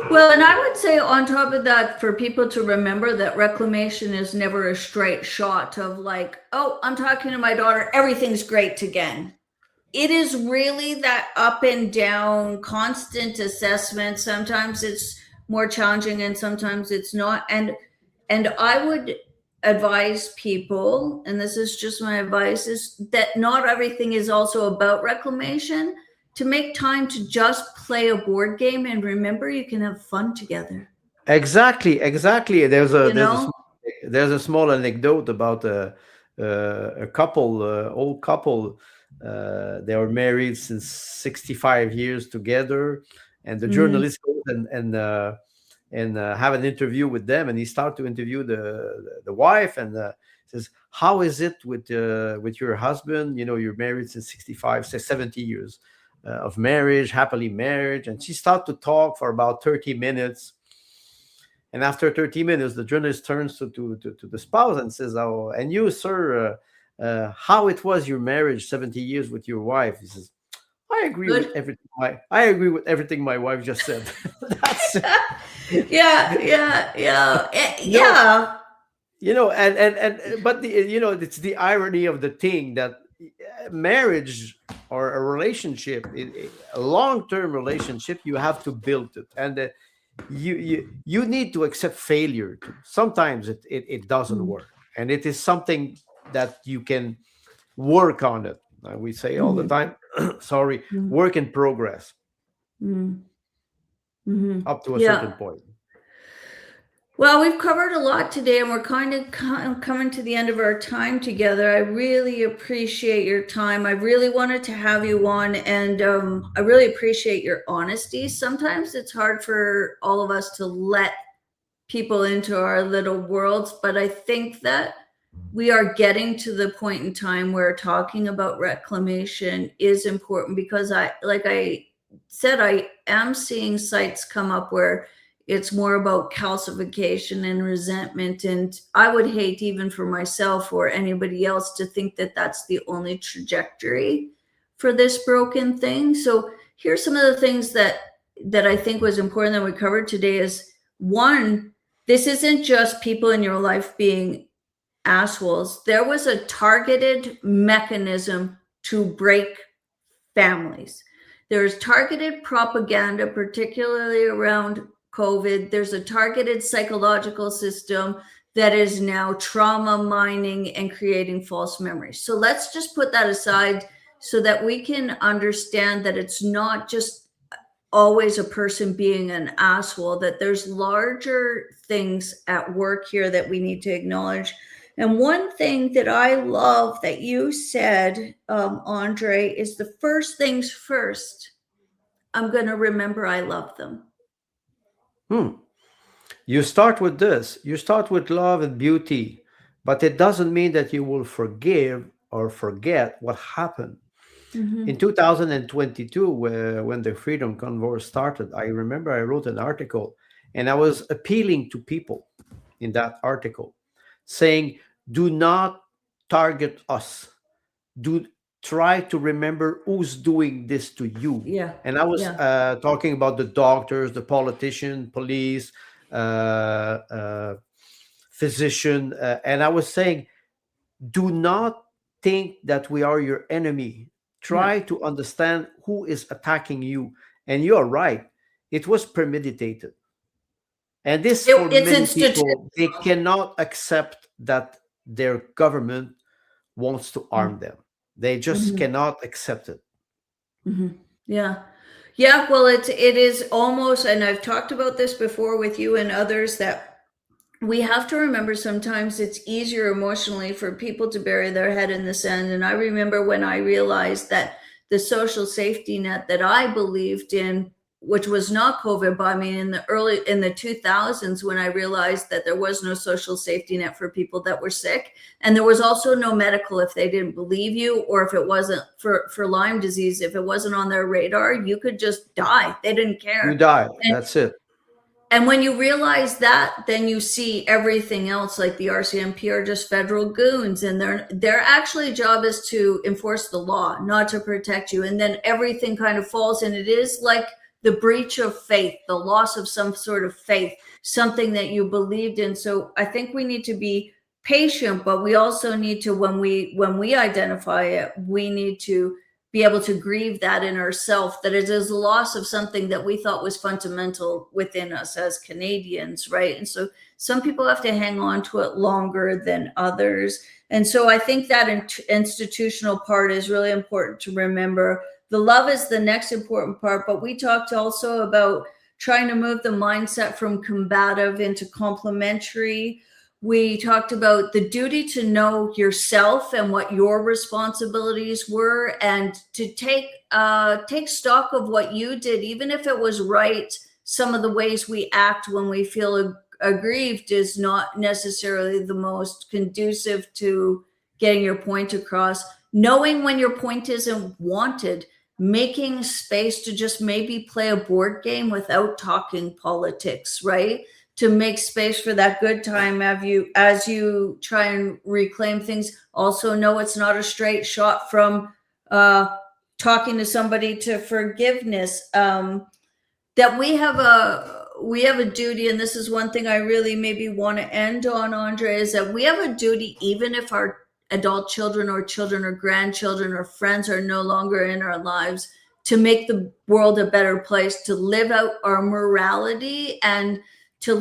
Well, and I would say on top of that, for people to remember that reclamation is never a straight shot of like, oh, I'm talking to my daughter, everything's great again. It is really that up and down, constant assessment. Sometimes it's more challenging and sometimes it's not. And I would advise people, and this is just my advice, is that not everything is also about reclamation. To make time to just play a board game, and remember you can have fun together. Exactly, exactly. You know? There's a small anecdote about a couple, old couple. They were married since 65 years together, and the Mm-hmm. journalist goes and have an interview with them, and he started to interview the wife, and says, "How is it with your husband? You're married since 65, say 70 years of marriage, happily married." And she started to talk for about 30 minutes. And after 30 minutes, the journalist turns to the spouse and says, "Oh, and you, sir, how it was your marriage 70 years with your wife?" He says, "I agree with Good. everything. I agree with everything my wife just said." That's it. Yeah, yeah, yeah, You know, yeah. but it's the irony of the thing that marriage or a relationship, a long-term relationship, you have to build it, and you need to accept failure too. Sometimes it doesn't Mm, work, and it is something that you can work on it. We say all the mhm, time, sorry, mm, work in progress mm, mhm. up to a certain Yeah. point. Well, we've covered a lot today, and we're kind of coming to the end of our time together. I really appreciate your time. I really wanted to have you on, and I really appreciate your honesty. Sometimes it's hard for all of us to let people into our little worlds, but I think that we are getting to the point in time where talking about reclamation is important, because like I said, I am seeing sites come up where it's more about calcification and resentment, and I would hate, even for myself or anybody else, to think that that's the only trajectory for this broken thing. So here's some of the things that I think was important that we covered today. Is one, this isn't just people in your life being assholes. There was a targeted mechanism to break families. There's targeted propaganda, particularly around COVID. There's a targeted psychological system that is now trauma mining and creating false memories. So let's just put that aside so that we can understand that it's not just always a person being an asshole, that there's larger things at work here that we need to acknowledge. And one thing that I love that you said, Andre, is the first things first. I'm going to remember I love them. Hmm. You start with this. You start with love and beauty, but it doesn't mean that you will forgive or forget what happened. In Mm-hmm. 2022, when the Freedom Convoy started, I remember I wrote an article, and I was appealing to people in that article, saying, do not target us. Do try to remember who's doing this to you. Yeah. And I was Yeah. talking about the doctors, the politician, police, uh, physician, and I was saying, do not think that we are your enemy. No. Try to understand who is attacking you. And you are right, it was premeditated. And this, for It's many institutional. people, they cannot accept that their government wants to arm them. They just Mm-hmm. cannot accept it. Mm-hmm. Yeah. Yeah. Well, it is almost, and I've talked about this before with you and others, that we have to remember sometimes it's easier emotionally for people to bury their head in the sand. And I remember when I realized that the social safety net that I believed in, which was not COVID, but I mean in the 2000s, when I realized that there was no social safety net for people that were sick, and there was also no medical if they didn't believe you, or if it wasn't for Lyme disease, if it wasn't on their radar, you could just die. They didn't You care. die. That's it. And when you realize that, then you see everything else, like the RCMP are just federal goons, and their actually job is to enforce the law, not to protect you. And then everything kind of falls, and it is like the breach of faith, the loss of some sort of faith, something that you believed in. So I think we need to be patient, but we also need to, when we identify it, we need to be able to grieve that in ourselves, that it is a loss of something that we thought was fundamental within us as Canadians, right? And so some people have to hang on to it longer than others. And so I think that institutional part is really important to remember. The love is the next important part, but we talked also about trying to move the mindset from combative into complementary. We talked about the duty to know yourself and what your responsibilities were, and to take stock of what you did, even if it was right. Some of the ways we act when we feel aggrieved is not necessarily the most conducive to getting your point across. Knowing when your point isn't wanted, making space to just maybe play a board game without talking politics, right? To make space for that good time as you try and reclaim things. Also know it's not a straight shot from talking to somebody to forgiveness. That we have we have a duty, and this is one thing I really maybe want to end on, Andre, is that we have a duty, even if our adult children or grandchildren or friends are no longer in our lives, to make the world a better place, to live out our morality, and to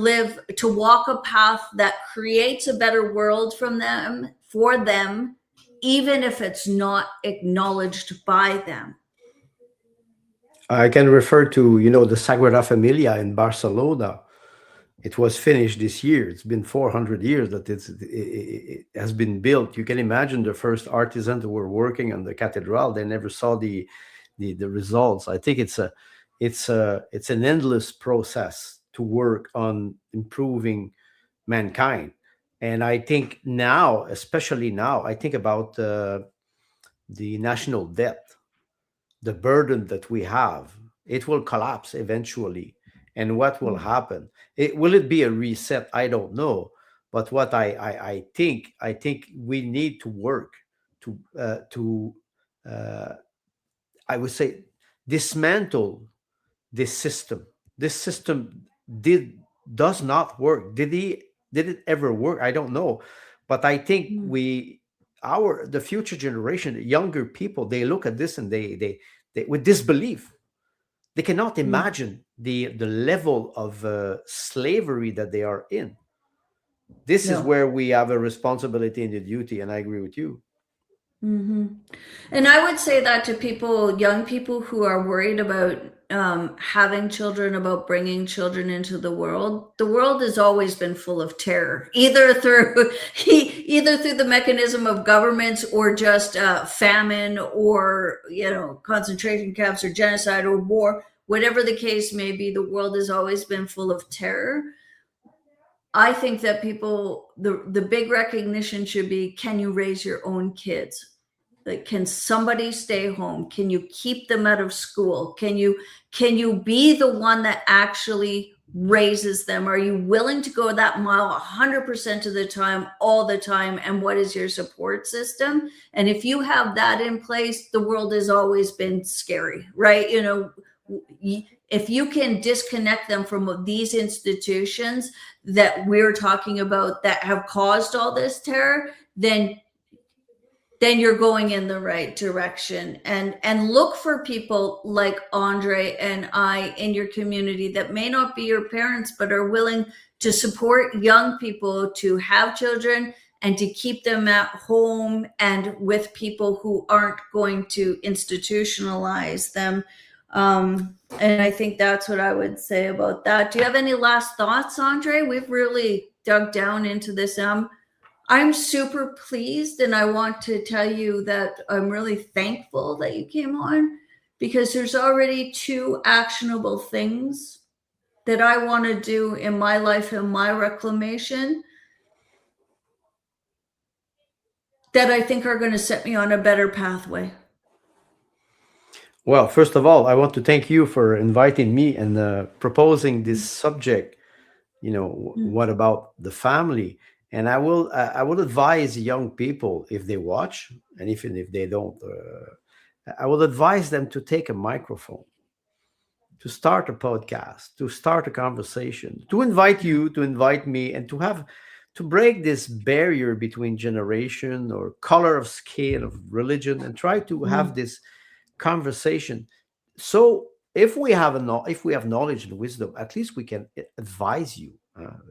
walk a path that creates a better world from them for them, even if it's not acknowledged by them. I can refer to, the Sagrada Familia in Barcelona. It was finished this year. It's been 400 years that it has been built. You can imagine the first artisans who were working on the cathedral. They never saw the results. I think it's an endless process to work on improving mankind. And I think now, especially now, I think about the national debt, the burden that we have. It will collapse eventually. And what will happen? Will it be a reset? I don't know. But what I think we need to work to I would say dismantle this system. This system did does not work. Did it ever work? I don't know. But I think Mm. the future generation, younger people, they look at this and they with disbelief. They cannot Mm. imagine the level of slavery that they are in. This is No. where we have a responsibility and a duty, and I agree with you. Hmm. And I would say that to people, young people who are worried about having children, about bringing children into the world. The world has always been full of terror, either through either through the mechanism of governments, or just famine, or concentration camps, or genocide, or war. Whatever the case may be, the world has always been full of terror. I think that the big recognition should be: can you raise your own kids? Like, can somebody stay home? Can you keep them out of school? Can you be the one that actually raises them? Are you willing to go that mile 100% of the time, all the time? And what is your support system? And if you have that in place, the world has always been scary, right? If you can disconnect them from these institutions that we're talking about that have caused all this terror, then you're going in the right direction. And look for people like Andre and I in your community that may not be your parents, but are willing to support young people to have children and to keep them at home and with people who aren't going to institutionalize them. And I think that's what I would say about that. Do you have any last thoughts, Andre? We've really dug down into this. I'm super pleased, and I want to tell you that I'm really thankful that you came on, because there's already 2 actionable things that I want to do in my life and my reclamation that I think are going to set me on a better pathway. Well, first of all, I want to thank you for inviting me and proposing this subject. Mm. What about the family? And I will advise young people, if they watch, and even if they don't, I will advise them to take a microphone, to start a podcast, to start a conversation, to invite Yeah. you, to invite me, and to break this barrier between generation or color of skin, of religion, and try to have Mm. this conversation. So if we have knowledge and wisdom, at least we can advise you.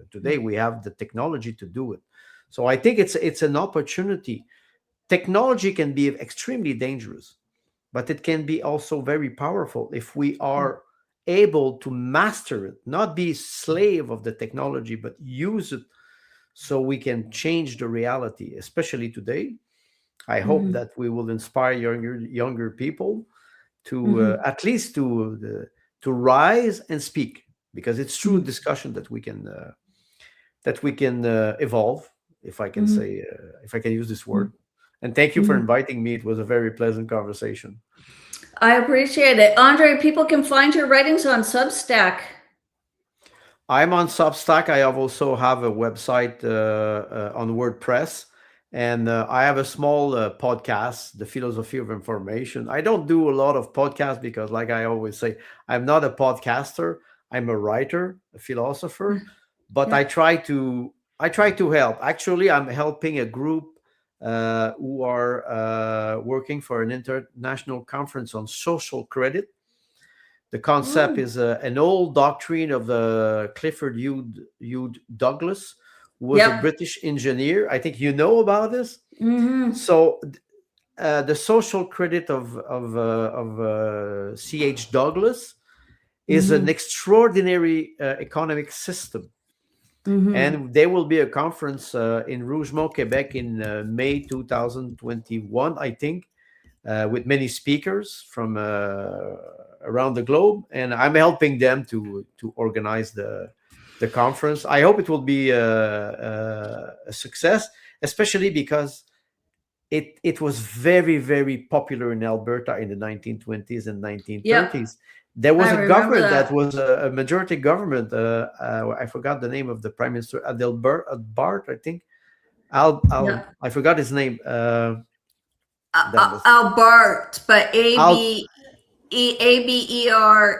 Today we have the technology to do it. So I think it's an opportunity. Technology can be extremely dangerous, but it can be also very powerful if we Mm. are able to master it, not be slave of the technology, but use it so we can change the reality, especially today. I hope Mhm. that we will inspire younger people to Mhm. at least to rise and speak, because it's through Mhm. discussion that we can evolve, if I can Mhm. say, if I can use this Mhm. word. And thank you for Mhm. inviting me. It was a very pleasant conversation. I appreciate it. Andre, people can find your writings on Substack. I'm on Substack. I also have a website on WordPress, and I have a small podcast, The Philosophy of Information. I don't do a lot of podcasts because, like I always say, I'm not a podcaster. I'm a writer, a philosopher, but Yeah. I try to help. Actually, I'm helping a group who are working for an international conference on social credit. The concept Oh. is an old doctrine of the Clifford Hugh Douglas, who was a Yep. British engineer. I think you know about this. Mm-hmm. So the social credit of C.H. Douglas is an Mm-hmm. extraordinary economic system. Mm-hmm. And there will be a conference in Rougemont, Quebec in May 2021, I think, with many speakers from around the globe. And I'm helping them to organize the conference. I hope it will be a success, especially because it was very, very popular in Alberta in the 1920s and Yep. 1930s. There I was a remember government that that. was a majority government. I forgot the name of the prime minister, Adelbert Bart, I think. Yep. I forgot his name. Damn, that's Albert, but Al. Aberhart.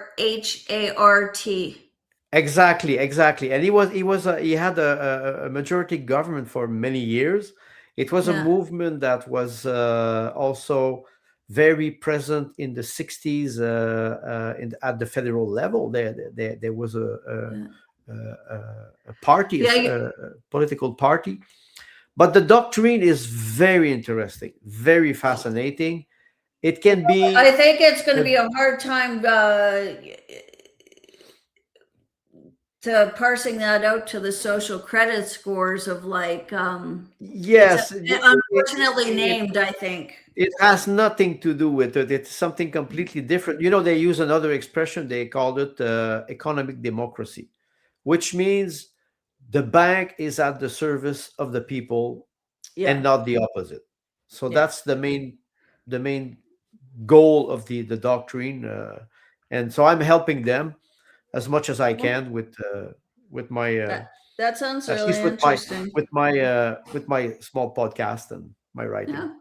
Exactly, exactly. And he had a majority government for many years. It was a Yeah. movement that was also very present in the 60s at the federal level. There was Yeah. a party, Yeah. a political party. But the doctrine is very interesting, very fascinating. It can I be think it's going to a be a hard time to parsing that out to the social credit scores of like it's yes. unfortunately named, I think. It has nothing to do with it. It's something completely different. They use another expression. They called it economic democracy, which means the bank is at the service of the people and Yeah. not the opposite. So Yeah. that's the main goal of the doctrine. And so I'm helping them as much as I Well, can with my that sounds at really least with my interesting. with my small podcast and my writing. Yeah.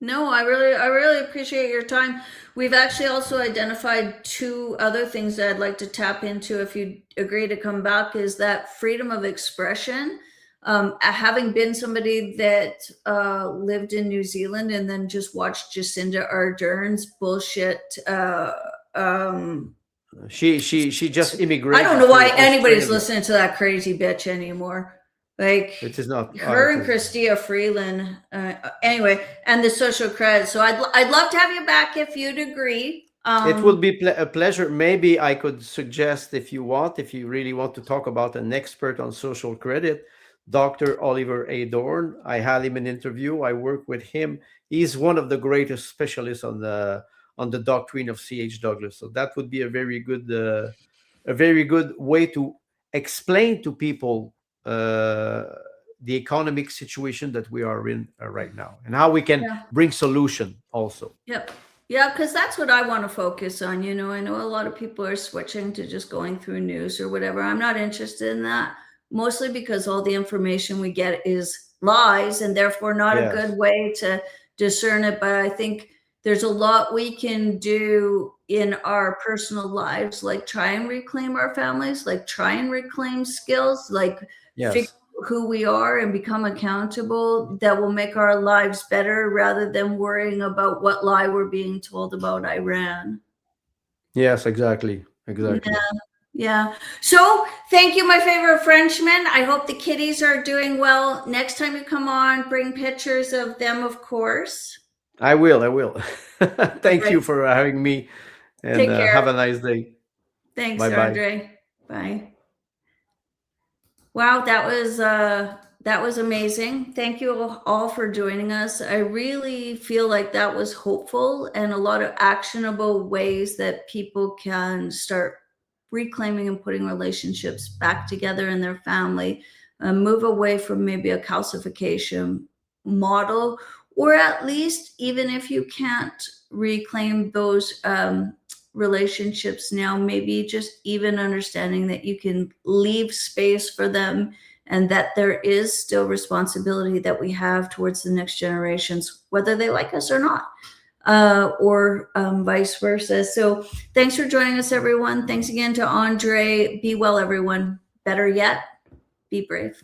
No, I really appreciate your time. We've actually also identified two other things that I'd like to tap into if you agree to come back is that freedom of expression. Having been somebody that lived in New Zealand and then just watched Jacinda Ardern's bullshit um, She just I don't immigrated know why to anybody's Australia. listening to that crazy bitch anymore. It Like is not. her It and is. Christia Freeland. Anyway, and the social credit. So I'd love to have you back if you'd agree. It will be a pleasure. Maybe I could suggest, if you want, if you really want to talk about an expert on social credit, Dr. Oliver A. Dorn. I had him in interview. I work with him. He's one of the greatest specialists on the doctrine of C.H. Douglas. So that would be a very good way to explain to people uh, the economic situation that we are in right now and how we can Yeah. bring solution also. Yep. Yeah, because that's what I want to focus on. I know a lot of people are switching to just going through news or whatever. I'm not interested in that, mostly because all the information we get is lies and therefore not a good Yes. way to discern it. But I think there's a lot we can do in our personal lives, like try and reclaim our families, like try and reclaim skills, like figure Yes. who we are and become accountable that will make our lives better rather than worrying about what lie we're being told about Iran. Yes, exactly. Exactly. Yeah. Yeah. So thank you, my favorite Frenchman. I hope the kitties are doing well. Next time you come on, bring pictures of them, of course. I will. I will. All Thank you right. for having me and Take have care. a nice day. Thanks, Bye bye. Andre. Bye. Wow, that was amazing. Thank you all for joining us. I really feel like that was hopeful and a lot of actionable ways that people can start reclaiming and putting relationships back together in their family, move away from maybe a calcification model, or at least even if you can't reclaim those relationships now, maybe just even understanding that you can leave space for them and that there is still responsibility that we have towards the next generations, whether they like us or not. or vice versa. So thanks for joining us, everyone. Thanks again to Andre. Be well, everyone. Better yet, be brave.